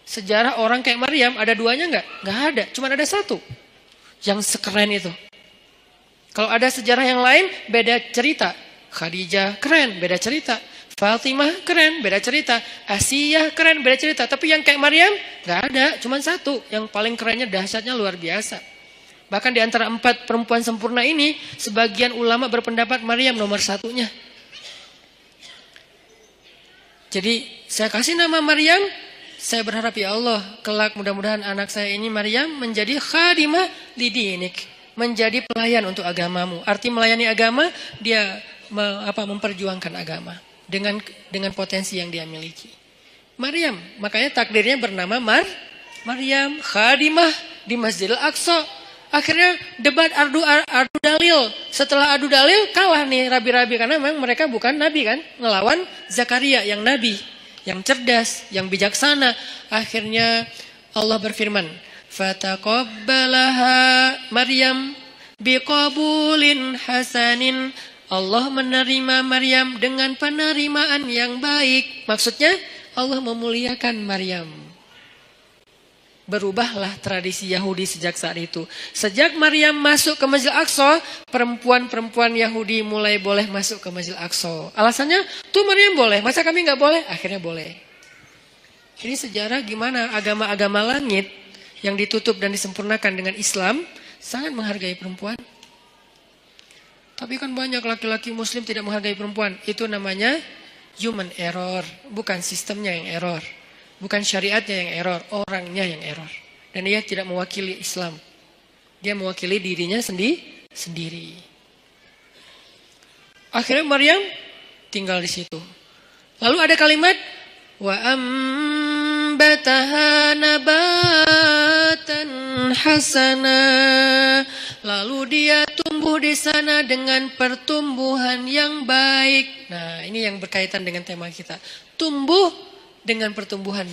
Sejarah orang kayak Maryam, ada 2-nya gak? Gak ada, cuma ada 1. Yang sekeren itu. Kalau ada sejarah yang lain, beda cerita. Khadijah keren, beda cerita. Fatimah keren, beda cerita. Asiyah keren, beda cerita. Tapi yang kayak Maryam, gak ada, cuma 1. Yang paling kerennya, dahsyatnya luar biasa. Bahkan di antara 4 perempuan sempurna ini, sebagian ulama berpendapat Maryam nomor 1-nya. Jadi saya kasih nama Maryam, saya berharap ya Allah, kelak mudah-mudahan anak saya ini Maryam menjadi khadimah lidinik, menjadi pelayan untuk agamamu. Arti melayani agama, dia memperjuangkan agama dengan potensi yang dia miliki. Maryam, makanya takdirnya bernama Maryam khadimah di Masjidil Aqsa. Akhirnya debat adu dalil. Setelah adu dalil kalah nih rabi-rabi karena memang mereka bukan nabi kan, ngelawan Zakaria yang nabi, yang cerdas, yang bijaksana. Akhirnya Allah berfirman, "Fataqabbalaha Maryam biqabulin hasanin." Allah menerima Maryam dengan penerimaan yang baik. Maksudnya Allah memuliakan Maryam. Berubahlah tradisi Yahudi sejak saat itu. Sejak Maryam masuk ke Masjid Aqsa, perempuan-perempuan Yahudi mulai boleh masuk ke Masjid Aqsa. Alasannya, tuh Maryam boleh, masa kami nggak boleh? Akhirnya boleh. Ini sejarah gimana agama-agama langit yang ditutup dan disempurnakan dengan Islam sangat menghargai perempuan. Tapi kan banyak laki-laki muslim tidak menghargai perempuan. Itu namanya human error. Bukan sistemnya yang error. Bukan syariatnya yang error. Orangnya yang error. Dan dia tidak mewakili Islam. Dia mewakili dirinya sendiri. Akhirnya Maryam tinggal di situ. Lalu ada kalimat wa ambataha nabatan hasana. Lalu dia tumbuh di sana dengan pertumbuhan yang baik. Nah, ini yang berkaitan dengan tema kita. Tumbuh dengan pertumbuhan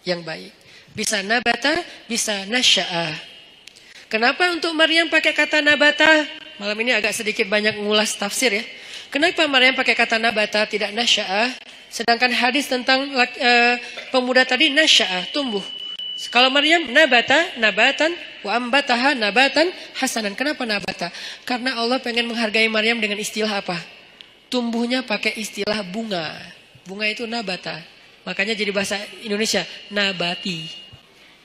yang baik. Bisa nabata, bisa nasya'ah. Kenapa untuk Maryam pakai kata nabata? Malam ini agak sedikit banyak mengulas tafsir ya. Kenapa Maryam pakai kata nabata tidak nasya'ah? Sedangkan hadis tentang pemuda tadi nasya'ah, tumbuh. Kalau Maryam nabatan wa ambataha nabatan hasanan. Kenapa nabata? Karena Allah pengen menghargai Maryam dengan istilah apa? Tumbuhnya pakai istilah bunga. Bunga itu nabata. Makanya jadi bahasa Indonesia nabati.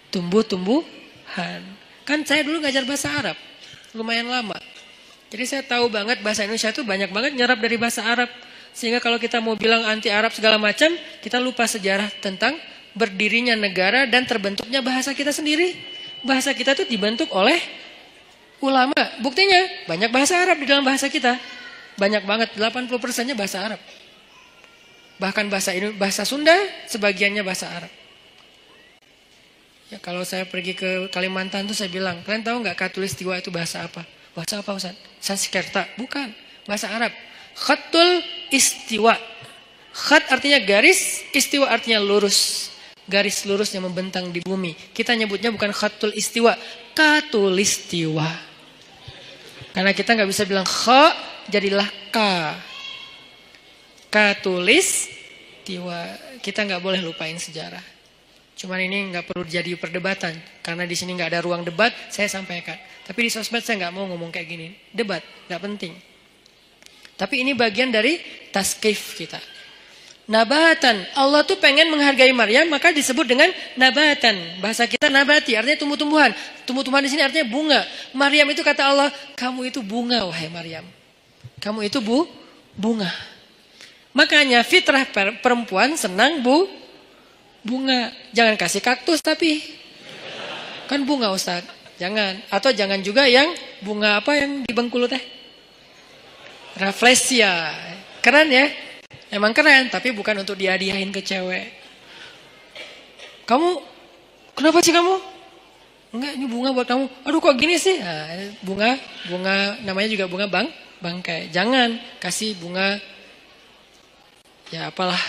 Tumbuh-tumbuhan. Kan saya dulu ngajar bahasa Arab. Lumayan lama. Jadi saya tahu banget bahasa Indonesia itu banyak banget nyerap dari bahasa Arab. Sehingga kalau kita mau bilang anti Arab segala macam, kita lupa sejarah tentang berdirinya negara dan terbentuknya bahasa kita sendiri. Bahasa kita itu dibentuk oleh ulama. Buktinya banyak bahasa Arab di dalam bahasa kita. Banyak banget, 80%-nya bahasa Arab. Bahkan bahasa Sunda sebagiannya bahasa Arab. Ya, kalau saya pergi ke Kalimantan tuh saya bilang, kalian tahu nggak Katulistiwa itu bahasa apa? Bahasa apa Ustaz? Sanskerta? Bukan, bahasa Arab. Khatul istiwa. Khat artinya garis, istiwa artinya lurus. Garis lurus yang membentang di bumi. Kita nyebutnya bukan khatul istiwa, katulistiwa. Karena kita nggak bisa bilang kha, jadilah ka. Katulistiwa. Kita nggak boleh lupain sejarah. Cuman ini nggak perlu jadi perdebatan. Karena di sini nggak ada ruang debat, saya sampaikan. Tapi di sosmed saya nggak mau ngomong kayak gini. Debat, nggak penting. Tapi ini bagian dari taskif kita. Nabatan. Allah tuh pengen menghargai Maryam, maka disebut dengan nabatan. Bahasa kita nabati, artinya tumbuh-tumbuhan. Tumbuh-tumbuhan di sini artinya bunga. Maryam itu kata Allah, kamu itu bunga wahai Maryam. Kamu itu bunga. Makanya fitrah perempuan senang bunga. Jangan kasih kaktus tapi. Kan bunga Ustaz. Jangan. Atau jangan juga yang bunga apa yang di Bengkulu teh? Rafflesia. Keren ya? Emang keren, tapi bukan untuk dihadiahin ke cewek. Kamu, kenapa sih kamu? Enggak, ini bunga buat kamu. Aduh kok gini sih? Nah, bunga namanya juga bunga bangkai. Jangan kasih bunga, ya apalah.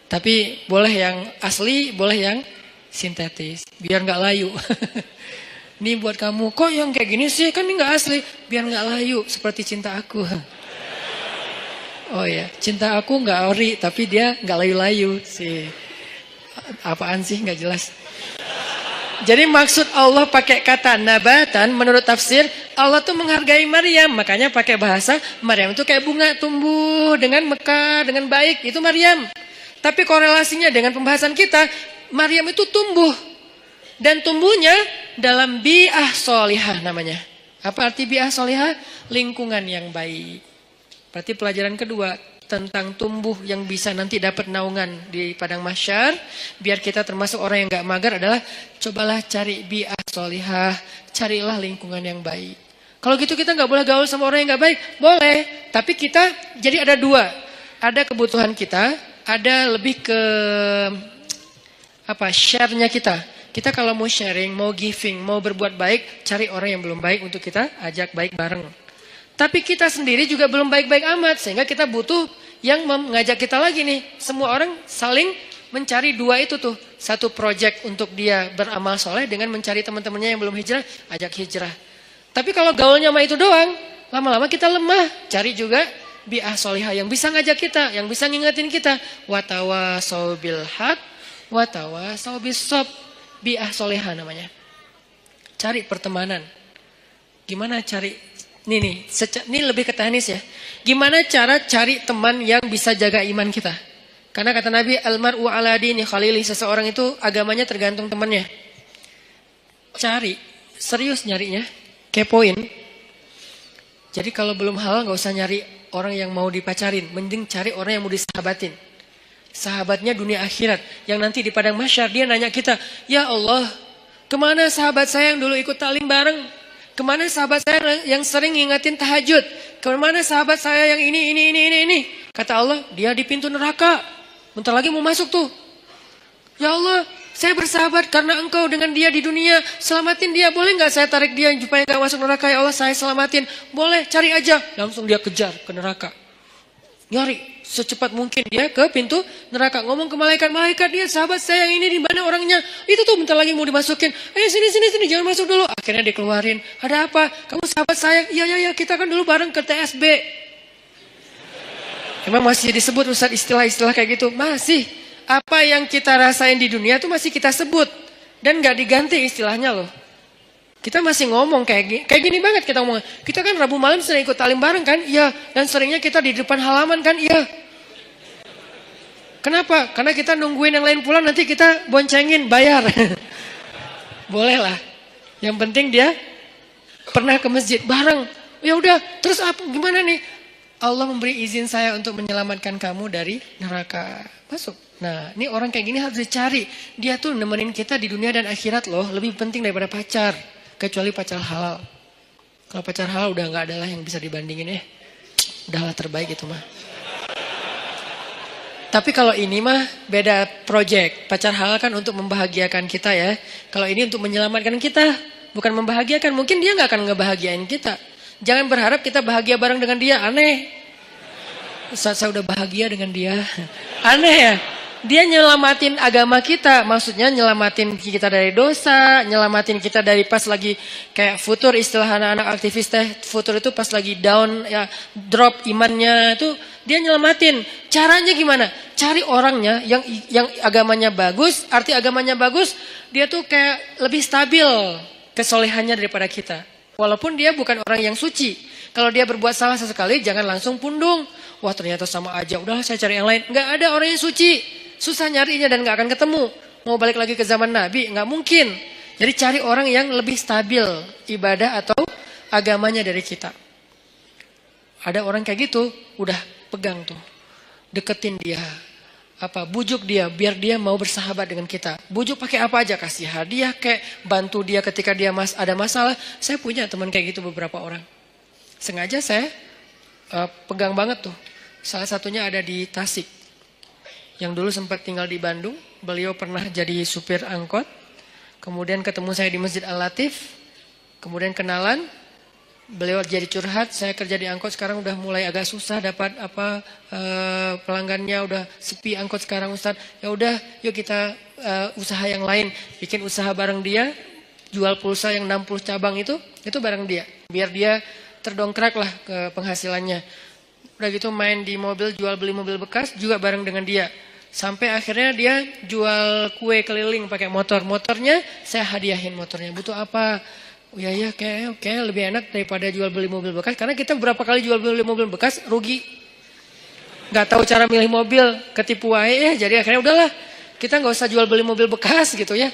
Tapi boleh yang asli, boleh yang sintetis. Biar nggak layu. Ini buat kamu, kok yang kayak gini sih? Kan ini nggak asli. Biar nggak layu, seperti cinta aku. Oh ya, cinta aku nggak ori, tapi dia nggak layu-layu sih. Apaan sih nggak jelas. Jadi maksud Allah pakai kata nabatan, menurut tafsir Allah tuh menghargai Maryam, makanya pakai bahasa Maryam itu kayak bunga tumbuh dengan mekar, dengan baik, itu Maryam. Tapi korelasinya dengan pembahasan kita, Maryam itu tumbuh dan tumbuhnya dalam bi'ah solihah namanya. Apa arti bi'ah solihah? Lingkungan yang baik. Berarti pelajaran kedua tentang tumbuh yang bisa nanti dapat naungan di padang mahsyar, biar kita termasuk orang yang gak mager adalah cobalah cari bi'ah solihah, carilah lingkungan yang baik. Kalau gitu kita gak boleh gaul sama orang yang gak baik, boleh. Tapi kita jadi ada dua, ada kebutuhan kita, ada lebih ke share-nya kita. Kita kalau mau sharing, mau giving, mau berbuat baik, cari orang yang belum baik untuk kita ajak baik bareng. Tapi kita sendiri juga belum baik-baik amat. Sehingga kita butuh yang mengajak kita lagi nih. Semua orang saling mencari dua itu tuh. Satu project untuk dia beramal soleh dengan mencari teman-temannya yang belum hijrah, ajak hijrah. Tapi kalau gaulnya sama itu doang, lama-lama kita lemah. Cari juga bi'ah solihah yang bisa ngajak kita, yang bisa ngingetin kita. Watawasau bil haq, watawasau bis sob. Bi'ah solihah namanya. Cari pertemanan. Gimana cari? Ini lebih ke teknis ya. Gimana cara cari teman yang bisa jaga iman kita? Karena kata Nabi, almar'u ala dini khalili, seseorang itu agamanya tergantung temannya. Cari, serius nyarinya, kepoin. Jadi kalau belum halal nggak usah nyari orang yang mau dipacarin. Mending cari orang yang mau disahabatin. Sahabatnya dunia akhirat. Yang nanti di padang mahsyar dia nanya kita, ya Allah, kemana sahabat saya yang dulu ikut taklim bareng? Kemana sahabat saya yang sering ngingetin tahajud? Kemana sahabat saya yang ini? Kata Allah, dia di pintu neraka. Bentar lagi mau masuk tuh. Ya Allah, saya bersahabat karena engkau dengan dia di dunia. Selamatin dia, boleh gak saya tarik dia supaya gak masuk neraka? Ya Allah, saya selamatin. Boleh, cari aja. Langsung dia kejar ke neraka. Nyari secepat mungkin dia ke pintu neraka. Ngomong ke malaikat, dia sahabat saya yang ini di mana orangnya? Itu tuh bentar lagi mau dimasukin. Sini, jangan masuk dulu. Akhirnya dikeluarin. Ada apa? Kamu sahabat saya? Iya, kita kan dulu bareng ke TSB. Emang masih disebut Ustaz istilah-istilah kayak gitu? Masih. Apa yang kita rasain di dunia itu masih kita sebut. Dan gak diganti istilahnya loh. Kita masih ngomong kayak gini banget kita ngomong. Kita kan Rabu malam sering ikut taklim bareng kan? Iya. Dan seringnya kita di depan halaman kan? Iya. Kenapa? Karena kita nungguin yang lain pulang, nanti kita boncengin, bayar. Boleh lah. Yang penting dia pernah ke masjid bareng. Ya udah, terus gimana nih? Allah memberi izin saya untuk menyelamatkan kamu dari neraka. Masuk. Nah, ini orang kayak gini harus dicari. Dia tuh nemenin kita di dunia dan akhirat loh. Lebih penting daripada pacar. Kecuali pacar halal. Kalau pacar halal udah gak ada lah yang bisa dibandingin ya. Udahlah terbaik itu mah. Tapi kalau ini mah beda project. Pacar halal kan untuk membahagiakan kita ya. Kalau ini untuk menyelamatkan kita. Bukan membahagiakan. Mungkin dia gak akan ngebahagiain kita. Jangan berharap kita bahagia bareng dengan dia. Aneh. Ustaz, saya udah bahagia dengan dia. Aneh ya. Dia nyelamatin agama kita. Maksudnya nyelamatin kita dari dosa. Nyelamatin kita dari pas lagi kayak futur, istilah anak-anak aktivis teh. Futur itu pas lagi down, ya drop imannya itu. Dia nyelamatin. Caranya gimana? Cari orangnya yang agamanya bagus. Arti agamanya bagus. Dia tuh kayak lebih stabil kesolehannya daripada kita. Walaupun dia bukan orang yang suci. Kalau dia berbuat salah sesekali, jangan langsung pundung. Wah ternyata sama aja, udahlah saya cari yang lain. Nggak ada orang yang suci. Susah nyarinya dan nggak akan ketemu. Mau balik lagi ke zaman Nabi, nggak mungkin. Jadi cari orang yang lebih stabil ibadah atau agamanya dari kita. Ada orang kayak gitu, udah pegang tuh. Deketin dia. Bujuk dia biar dia mau bersahabat dengan kita. Bujuk pakai apa aja, kasih hadiah kayak bantu dia ketika dia ada masalah. Saya punya teman kayak gitu beberapa orang. Sengaja saya pegang banget tuh. Salah satunya ada di Tasik. Yang dulu sempat tinggal di Bandung. Beliau pernah jadi supir angkot. Kemudian ketemu saya di Masjid Al-Latif. Kemudian kenalan. Beliau jadi curhat, saya kerja di angkot sekarang udah mulai agak susah dapat pelanggannya, udah sepi angkot sekarang Ustaz. Ya udah, yuk kita usaha yang lain, bikin usaha bareng dia, jual pulsa yang 60 cabang itu bareng dia. Biar dia terdongkrak lah ke penghasilannya. Udah gitu main di mobil, jual beli mobil bekas juga bareng dengan dia. Sampai akhirnya dia jual kue keliling pakai motor. Motornya saya hadiahin motornya. Butuh apa? Ya kayak lebih enak daripada jual beli mobil bekas. Karena kita beberapa kali jual beli mobil bekas rugi. Gak tahu cara milih mobil, ketipu wae ya. Jadi akhirnya udahlah, kita gak usah jual beli mobil bekas gitu ya.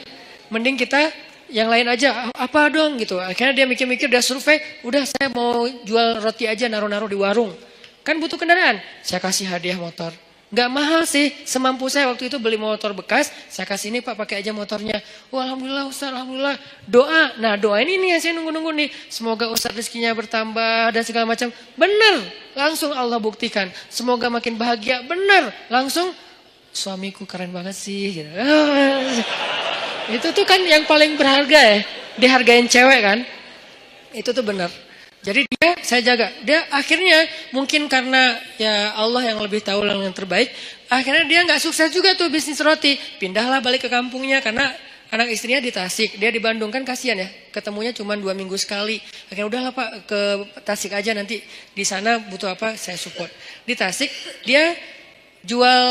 Mending kita yang lain aja. Apa dong gitu. Akhirnya dia mikir-mikir, dia survei. Udah saya mau jual roti aja, naruh-naruh di warung. Kan butuh kendaraan. Saya kasih hadiah motor. Gak mahal sih, semampu saya waktu itu beli motor bekas, saya kasih ini Pak pakai aja motornya. Wah alhamdulillah Ustaz, alhamdulillah. Doa, nah doa ini nih yang saya nunggu-nunggu nih. Semoga Ustaz rezekinya bertambah dan segala macam. Benar, langsung Allah buktikan. Semoga makin bahagia, benar. Langsung, suamiku keren banget sih. Gitu. Itu tuh kan yang paling berharga ya, dihargain cewek kan. Itu tuh benar. Jadi dia saya jaga. Dia akhirnya mungkin karena ya Allah yang lebih tahu yang terbaik. Akhirnya dia nggak sukses juga tuh bisnis roti. Pindahlah balik ke kampungnya karena anak istrinya di Tasik. Dia di Bandung kan kasihan ya. Ketemunya cuma 2 minggu sekali. Akhirnya udahlah Pak ke Tasik aja nanti. Di sana butuh apa saya support. Di Tasik dia jual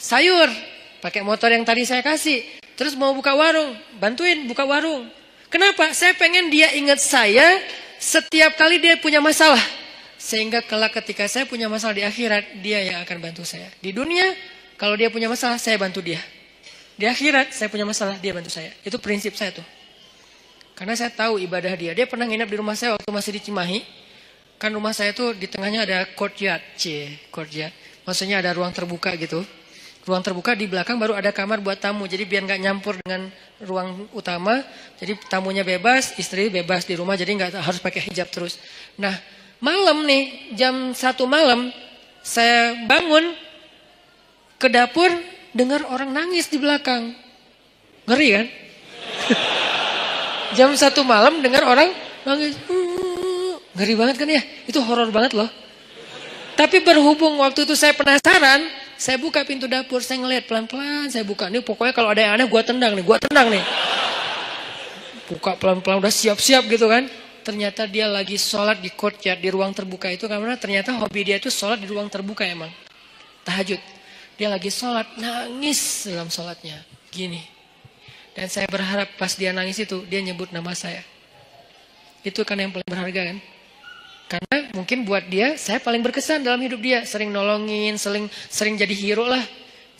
sayur. Pakai motor yang tadi saya kasih. Terus mau buka warung. Bantuin buka warung. Kenapa? Saya pengen dia ingat saya setiap kali dia punya masalah. Sehingga kelak ketika saya punya masalah di akhirat, dia yang akan bantu saya. Di dunia, kalau dia punya masalah, saya bantu dia. Di akhirat, saya punya masalah, dia bantu saya. Itu prinsip saya tuh. Karena saya tahu ibadah dia. Dia pernah nginap di rumah saya waktu masih di Cimahi. Kan rumah saya tuh di tengahnya ada courtyard, courtyard. Maksudnya ada ruang terbuka gitu. Ruang terbuka di belakang baru ada kamar buat tamu. Jadi biar nggak nyampur dengan ruang utama. Jadi tamunya bebas, istri bebas di rumah. Jadi nggak harus pakai hijab terus. Nah malam nih jam 1 malam saya bangun ke dapur dengar orang nangis di belakang. Ngeri kan? Jam 1 malam dengar orang nangis. Ngeri banget kan ya? Itu horor banget loh. Tapi berhubung waktu itu saya penasaran, saya buka pintu dapur, saya ngeliat pelan-pelan, saya buka. Nih pokoknya kalau ada yang aneh, gue tendang nih. Buka pelan-pelan, udah siap-siap gitu kan. Ternyata dia lagi sholat di courtyard, di ruang terbuka itu. Karena ternyata hobi dia itu sholat di ruang terbuka emang. Tahajud. Dia lagi sholat, nangis dalam sholatnya. Gini. Dan saya berharap pas dia nangis itu, dia nyebut nama saya. Itu kan yang paling berharga kan. Karena mungkin buat dia, saya paling berkesan dalam hidup dia. Sering nolongin, sering jadi hero lah.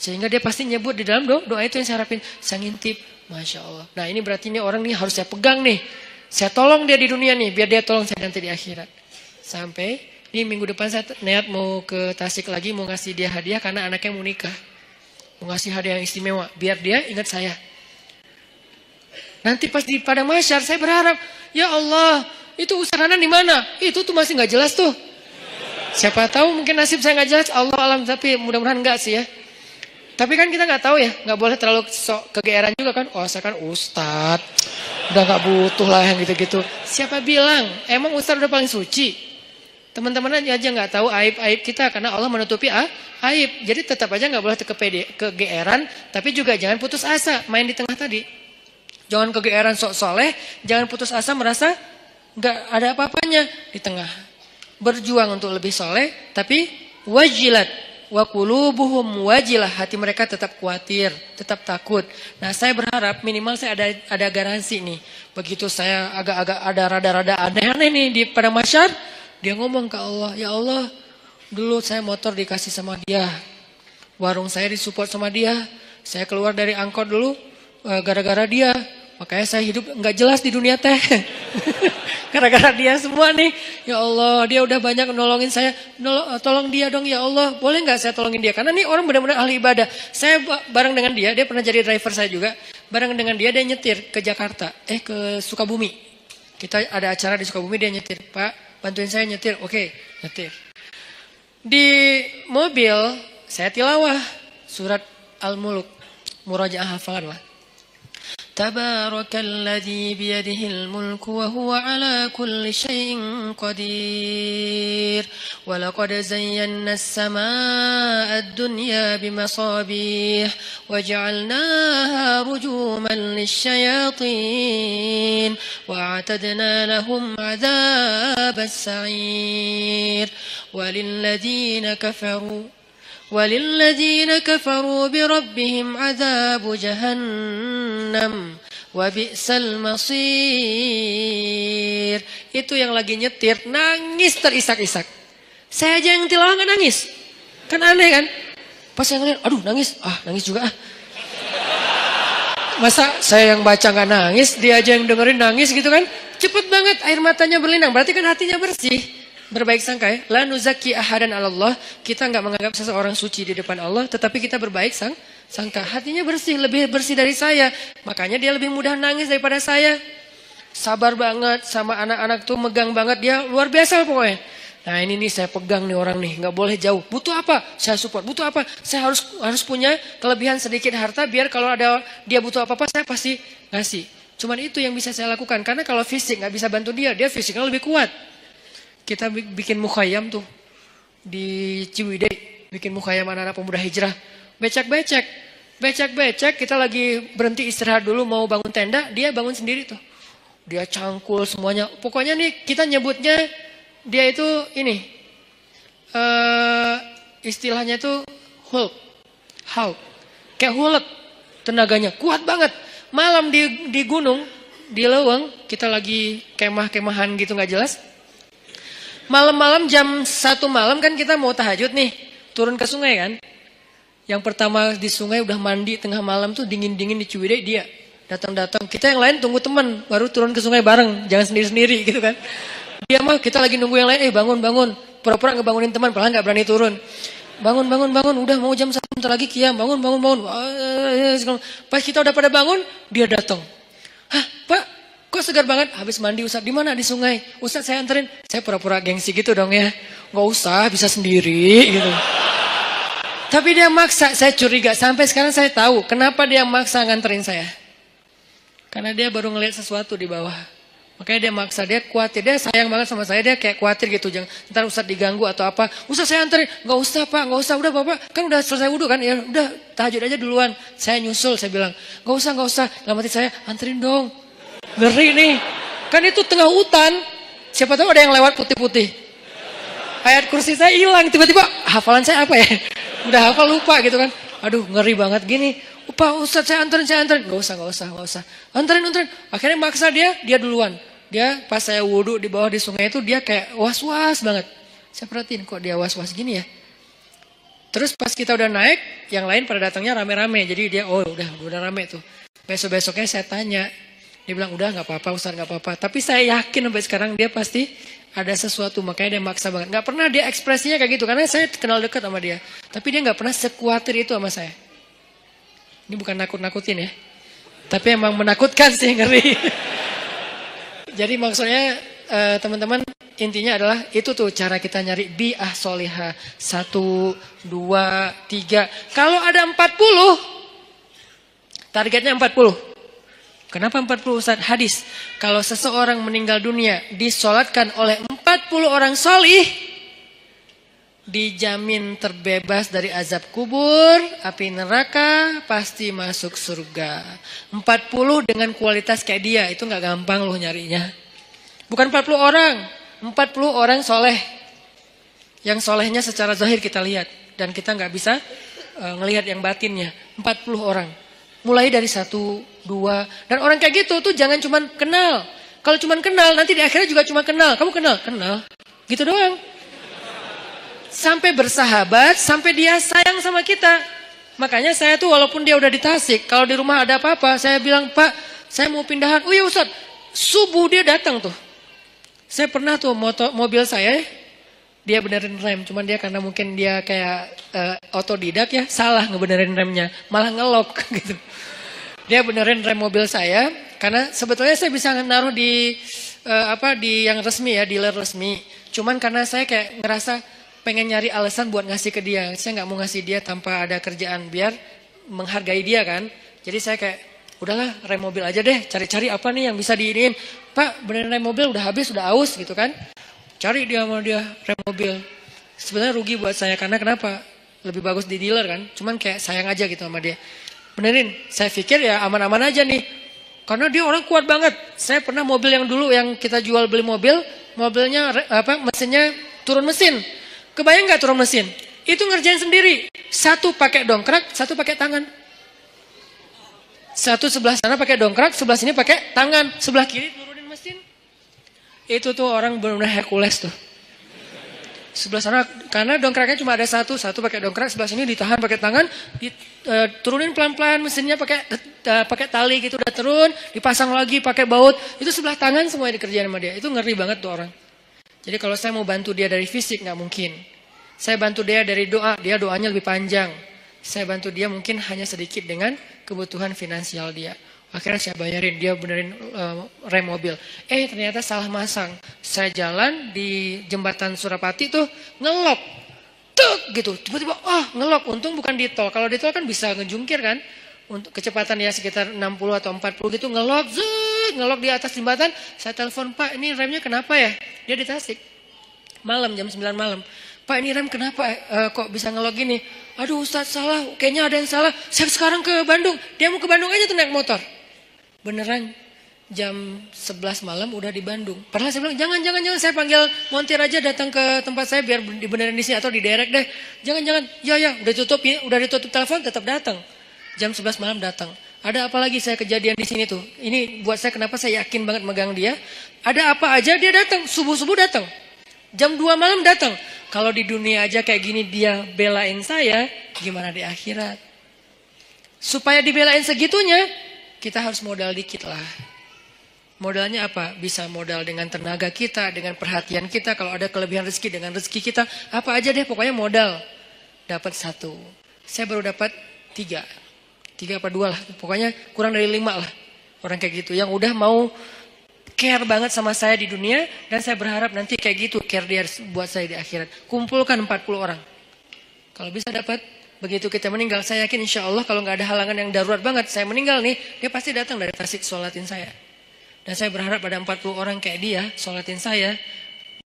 Sehingga dia pasti nyebut di dalam doa itu yang saya harapin. Saya ngintip, Masya Allah. Nah ini berarti ini orang nih harus saya pegang nih. Saya tolong dia di dunia nih, biar dia tolong saya nanti di akhirat. Sampai, ini minggu depan saya niat mau ke Tasik lagi, mau ngasih dia hadiah karena anaknya mau nikah. Mau ngasih hadiah yang istimewa, biar dia ingat saya. Nanti pas di padang mahsyar saya berharap, ya Allah, itu usahanan di mana? Itu tuh masih nggak jelas tuh. Siapa tahu mungkin nasib saya nggak jelas. Allah alam, tapi mudah-mudahan nggak sih ya. Tapi kan kita nggak tahu ya, nggak boleh terlalu sok kegeeran juga kan. Oh saya kan ustadz, udah nggak butuh lah yang gitu-gitu. Siapa bilang? Emang ustadz udah paling suci? Teman-teman aja nggak tahu aib-aib kita karena Allah menutupi aib. Jadi tetap aja nggak boleh kegeeran, tapi juga jangan putus asa. Main di tengah tadi. Jangan kegeeran sok soleh, jangan putus asa merasa nggak ada apa-apanya di tengah. Berjuang untuk lebih soleh, tapi wajilat wa qulubuhum wajilah, hati mereka tetap khawatir, tetap takut. Nah, saya berharap minimal saya ada garansi nih. Begitu saya agak-agak ada rada-rada aneh-aneh nih di padang mahsyar, dia ngomong ke Allah, "Ya Allah, dulu saya motor dikasih sama dia. Warung saya disupport sama dia. Saya keluar dari angkot dulu gara-gara dia. Makanya saya hidup nggak jelas di dunia teh." Gara-gara dia semua nih. Ya Allah, dia udah banyak nolongin saya. Tolong dia dong ya Allah. Boleh nggak saya tolongin dia? Karena nih orang benar-benar ahli ibadah. Saya bareng dengan dia pernah jadi driver saya juga. Bareng dengan dia nyetir ke Jakarta. Ke Sukabumi. Kita ada acara di Sukabumi, dia nyetir. Pak, bantuin saya nyetir. Oke, nyetir. Di mobil, saya tilawah surat Al-Muluk. Murajaah hafalan lah. Tabarakalladzi biyadihil mulku wa huwa ala kulli syai'in qadir. Wa laqad zayyana as-samaa'a ad-dunya bimasabih wa ja'alnaha rujuman lisyayatin wa a'tadna lahum 'adzabas sa'ir. وللذين كفروا بربهم عذاب جهنم وبئس المصير. Itu yang lagi nyetir nangis terisak-isak. Saya aja yang tilawah nggak nangis. Kan aneh kan? Pas yang ngeliat, aduh nangis juga. Masa saya yang baca nggak nangis, dia aja yang dengerin nangis gitu kan? Cepet banget air matanya berlinang. Berarti kan hatinya bersih. Berbaik sangka ya. La nuzaki ahadan Allah. Kita nggak menganggap seseorang suci di depan Allah, tetapi kita berbaik sangka. Hatinya bersih, lebih bersih dari saya. Makanya dia lebih mudah nangis daripada saya. Sabar banget sama anak-anak tuh, megang banget dia, luar biasa pokoknya. Nah ini nih saya pegang nih orang nih, nggak boleh jauh. Butuh apa? Saya support. Butuh apa? Saya harus punya kelebihan sedikit harta, biar kalau ada dia butuh apa-apa saya pasti ngasih. Cuman itu yang bisa saya lakukan. Karena kalau fisik nggak bisa bantu dia fisiknya lebih kuat. Kita bikin mukhayyam tuh di Ciwidey, bikin mukhayyam anak-anak pemuda hijrah. Becek-becek, kita lagi berhenti istirahat dulu mau bangun tenda, dia bangun sendiri tuh. Dia cangkul semuanya. Pokoknya nih kita nyebutnya dia itu ini istilahnya tuh Hulk. Kayak Hulk tenaganya, kuat banget. Malam di gunung, di leweng, kita lagi kemah-kemahan gitu nggak jelas. Malam-malam jam 1 malam kan kita mau tahajud nih. Turun ke sungai kan. Yang pertama di sungai udah mandi tengah malam tuh dingin-dingin di Ciwidey dia. Datang-datang. Kita yang lain tunggu teman. Baru turun ke sungai bareng. Jangan sendiri-sendiri gitu kan. Dia mah kita lagi nunggu yang lain, bangun. Pura-pura ngebangunin teman, padahal nggak berani turun. Bangun. Udah mau jam 1 bentar lagi kiam. Bangun. Pas kita udah pada bangun, dia datang. Hah, Pak, kok segar banget? Habis mandi Ustaz. Di mana? Di sungai. Ustaz saya anterin. Saya pura-pura gengsi gitu dong ya. Nggak usah, bisa sendiri gitu. Tapi dia maksa, saya curiga. Sampai sekarang saya tahu kenapa dia maksa nganterin saya. Karena dia baru ngeliat sesuatu di bawah. Makanya dia maksa, dia khawatir. Dia sayang banget sama saya, dia kayak khawatir gitu. Jangan ntar Ustaz diganggu atau apa. Ustaz saya anterin. Nggak usah Pak, nggak usah. Udah Bapak, kan udah selesai wudhu kan. Ya udah, tahajud aja duluan. Saya nyusul, saya bilang. Nggak usah. Dalam hati saya, anterin dong. Ngeri nih. Kan itu tengah hutan. Siapa tahu ada yang lewat putih-putih. Ayat kursi saya hilang. Tiba-tiba hafalan saya apa ya? Udah hafal lupa gitu kan. Aduh ngeri banget gini. Pak Ustaz saya anterin. Nggak usah. Anterin. Akhirnya maksa dia duluan. Dia pas saya wudhu di bawah di sungai itu dia kayak was-was banget. Saya perhatiin kok dia was-was gini ya. Terus pas kita udah naik, yang lain pada datangnya rame-rame. Jadi dia udah rame tuh. Besok-besoknya saya tanya. Dia bilang udah nggak apa-apa Ustaz, nggak apa-apa. Tapi saya yakin sampai sekarang dia pasti ada sesuatu, makanya dia maksa banget. Nggak pernah dia ekspresinya kayak gitu, karena saya kenal dekat sama dia. Tapi dia nggak pernah sekuatir itu sama saya. Ini bukan nakut-nakutin ya. Tapi emang menakutkan sih, ngeri. Jadi maksudnya teman-teman, intinya adalah itu tuh cara kita nyari bi'ah solihah. 1, 2, 3. Kalau ada 40, targetnya 40. Kenapa 40 Ustaz? Hadis. Kalau seseorang meninggal dunia disolatkan oleh 40 orang solih, dijamin terbebas dari azab kubur, api neraka, pasti masuk surga. 40 dengan kualitas kayak dia, itu gak gampang loh nyarinya. Bukan 40 orang, 40 orang soleh. Yang solehnya secara zahir kita lihat. Dan kita gak bisa ngelihat yang batinnya. 40 orang. Mulai dari 1, 2. Dan orang kayak gitu tuh jangan cuma kenal. Kalau cuma kenal, nanti di akhirnya juga cuma kenal. Kamu kenal? Kenal. Gitu doang. Sampai bersahabat, sampai dia sayang sama kita. Makanya saya tuh walaupun dia udah di Tasik, kalau di rumah ada apa-apa, saya bilang, Pak, saya mau pindahan. Oh iya Ustaz, subuh dia datang tuh. Saya pernah tuh mobil saya, dia benerin rem. Cuman dia karena mungkin dia kayak otodidak ya, salah ngebenerin remnya. Malah ngelok gitu. Dia benerin rem mobil saya, karena sebetulnya saya bisa naruh di di yang resmi ya, dealer resmi. Cuman karena saya kayak ngerasa pengen nyari alasan buat ngasih ke dia. Saya nggak mau ngasih dia tanpa ada kerjaan, biar menghargai dia kan. Jadi saya kayak, udahlah rem mobil aja deh, cari-cari apa nih yang bisa diinin. Pak, benerin rem mobil udah habis, udah aus gitu kan. Cari dia sama dia rem mobil. Sebenarnya rugi buat saya, karena kenapa? Lebih bagus di dealer kan. Cuman kayak sayang aja gitu sama dia. Benerin, saya pikir ya aman-aman aja nih. Karena dia orang kuat banget. Saya pernah mobil yang dulu yang kita jual beli mobil, mobilnya mesinnya turun mesin. Kebayang nggak turun mesin? Itu ngerjain sendiri. Satu pakai dongkrak, satu pakai tangan. Satu sebelah sana pakai dongkrak, sebelah sini pakai tangan, sebelah kiri turunin mesin. Itu tuh orang benar-benar Hercules tuh. Sebelah sana, karena dongkraknya cuma ada satu pakai dongkrak, sebelah sini ditahan pakai tangan, turunin pelan-pelan mesinnya pakai tali gitu, udah turun, dipasang lagi pakai baut, itu sebelah tangan semuanya dikerjain sama dia. Itu ngeri banget tuh orang. Jadi kalau saya mau bantu dia dari fisik nggak mungkin. Saya bantu dia dari doa, dia doanya lebih panjang. Saya bantu dia mungkin hanya sedikit dengan kebutuhan finansial dia. Akhirnya saya bayarin, dia benerin rem mobil. Ternyata salah masang. Saya jalan di jembatan Surapati tuh ngelok. Tuk gitu. Tiba-tiba ngelok. Untung bukan di tol. Kalau di tol kan bisa ngejungkir kan. Untuk kecepatan ya sekitar 60 atau 40 gitu ngelok. Ngelok di atas jembatan. Saya telepon, Pak ini remnya kenapa ya? Dia di Tasik. Malam jam 9 malam. Pak ini rem kenapa kok bisa ngelok gini? Aduh Ustaz salah. Kayaknya ada yang salah. Saya sekarang ke Bandung. Dia mau ke Bandung aja tuh naik motor. Beneran jam 11 malam udah di Bandung. Padahal saya bilang jangan saya panggil montir aja datang ke tempat saya biar dibenerin di sini atau di direct deh. Jangan ya udah ditutup telepon tetap datang. Jam 11 malam datang. Ada apa lagi saya kejadian di sini tuh. Ini buat saya kenapa saya yakin banget megang dia. Ada apa aja dia datang, subuh-subuh datang. Jam 2 malam datang. Kalau di dunia aja kayak gini dia belain saya, gimana di akhirat? Supaya dibelain segitunya, kita harus modal dikit lah. Modalnya apa? Bisa modal dengan tenaga kita, dengan perhatian kita. Kalau ada kelebihan rezeki, dengan rezeki kita. Apa aja deh, pokoknya modal. Dapat 1. Saya baru dapat 3. 3 apa 2 lah. Pokoknya kurang dari 5 lah. Orang kayak gitu. Yang udah mau care banget sama saya di dunia. Dan saya berharap nanti kayak gitu care dia buat saya di akhirat. Kumpulkan 40 orang. Kalau bisa dapat, begitu kita meninggal, saya yakin insya Allah kalau nggak ada halangan yang darurat banget, saya meninggal nih, dia pasti datang dari Tasik sholatin saya. Dan saya berharap ada 40 orang kayak dia sholatin saya.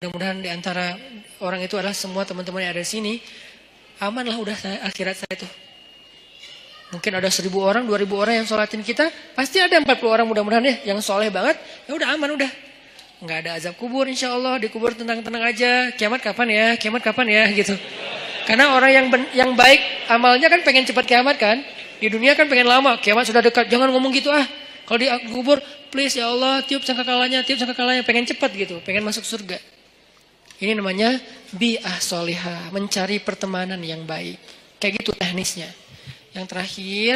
Mudah-mudahan di antara orang itu adalah semua teman-teman yang ada di sini. Aman lah udah akhirat saya itu. Mungkin ada 1.000 orang, 2.000 orang yang sholatin kita. Pasti ada 40 orang mudah-mudahan ya yang soleh banget. Ya udah aman udah. Nggak ada azab kubur insya Allah. Dikubur tenang-tenang aja. Kiamat kapan ya? Kiamat kapan ya? Gitu. Karena orang yang baik amalnya kan pengen cepat kiamat kan. Di dunia kan pengen lama. Kiamat sudah dekat. Jangan ngomong gitu ah. Kalau dikubur, please ya Allah, tiup sangkakalanya, pengen cepat gitu, pengen masuk surga. Ini namanya bi'ah solihah, mencari pertemanan yang baik. Kayak gitu teknisnya. Yang terakhir,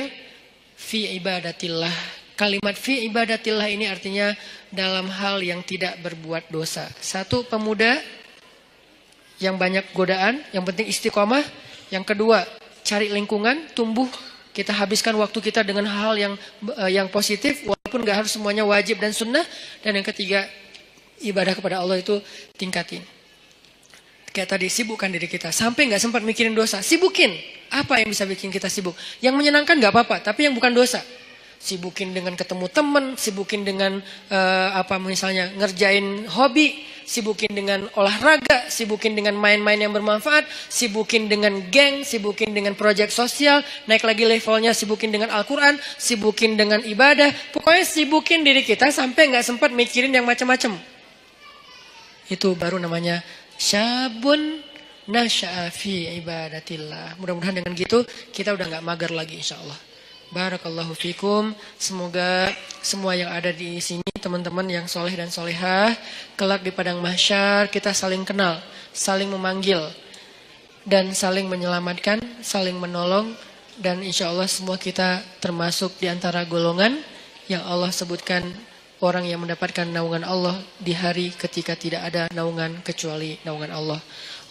fi ibadatillah. Kalimat fi ibadatillah ini artinya dalam hal yang tidak berbuat dosa. 1, pemuda yang banyak godaan, yang penting istiqomah. Yang kedua, cari lingkungan, tumbuh. Kita habiskan waktu kita dengan hal yang positif, walaupun gak harus semuanya wajib dan sunnah. Dan yang ketiga, ibadah kepada Allah itu tingkatin. Kayak tadi, sibukkan diri kita. Sampai gak sempat mikirin dosa, sibukin. Apa yang bisa bikin kita sibuk? Yang menyenangkan gak apa-apa, tapi yang bukan dosa. Sibukin dengan ketemu teman, sibukin dengan misalnya ngerjain hobi, sibukin dengan olahraga, sibukin dengan main-main yang bermanfaat, sibukin dengan geng, sibukin dengan proyek sosial, naik lagi levelnya sibukin dengan Al-Quran, sibukin dengan ibadah. Pokoknya sibukin diri kita sampai gak sempat mikirin yang macam-macam. Itu baru namanya syabun nasya'a fi ibadatillah. Mudah-mudahan dengan gitu kita udah gak mager lagi insya Allah. Barakallahu fikum. Semoga semua yang ada di sini, teman-teman yang soleh dan solehah, kelak di padang mahsyar kita saling kenal, saling memanggil, dan saling menyelamatkan, saling menolong. Dan insya Allah semua kita termasuk di antara golongan yang Allah sebutkan orang yang mendapatkan naungan Allah di hari ketika tidak ada naungan kecuali naungan Allah.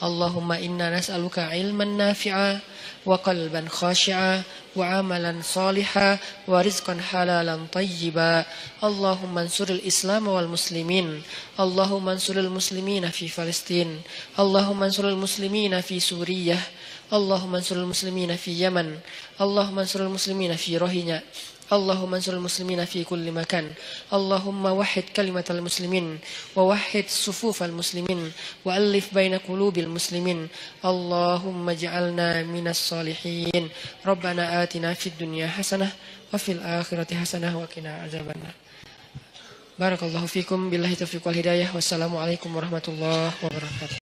Allahumma inna nas'aluka ilman nafi'a wa qalban khashi'a wa amalan saliha wa rizqan halalan tayyiba. Allahumma ansuril Islam wal muslimin. Allahumma ansuril muslimina fi Palestin. Allahumma ansuril muslimina fi Suriah. Allahumma ansuril muslimina fi Yaman. Allahumma ansuril muslimina fi Rohingya. Allahumma ansuril muslimina fi kulli makan. Allahumma wahhid kalimatal muslimin wa wahhid sufufal muslimin wa alif baina qulubil muslimin. Allahumma ja'alna minas salihin. Rabbana atina fid dunya hasanah wa fil akhirati hasanah wa qina azabannar. Barakallahu fikum, billahi taufiq wal hidayah. Wassalamualaikum warahmatullahi wabarakatuh.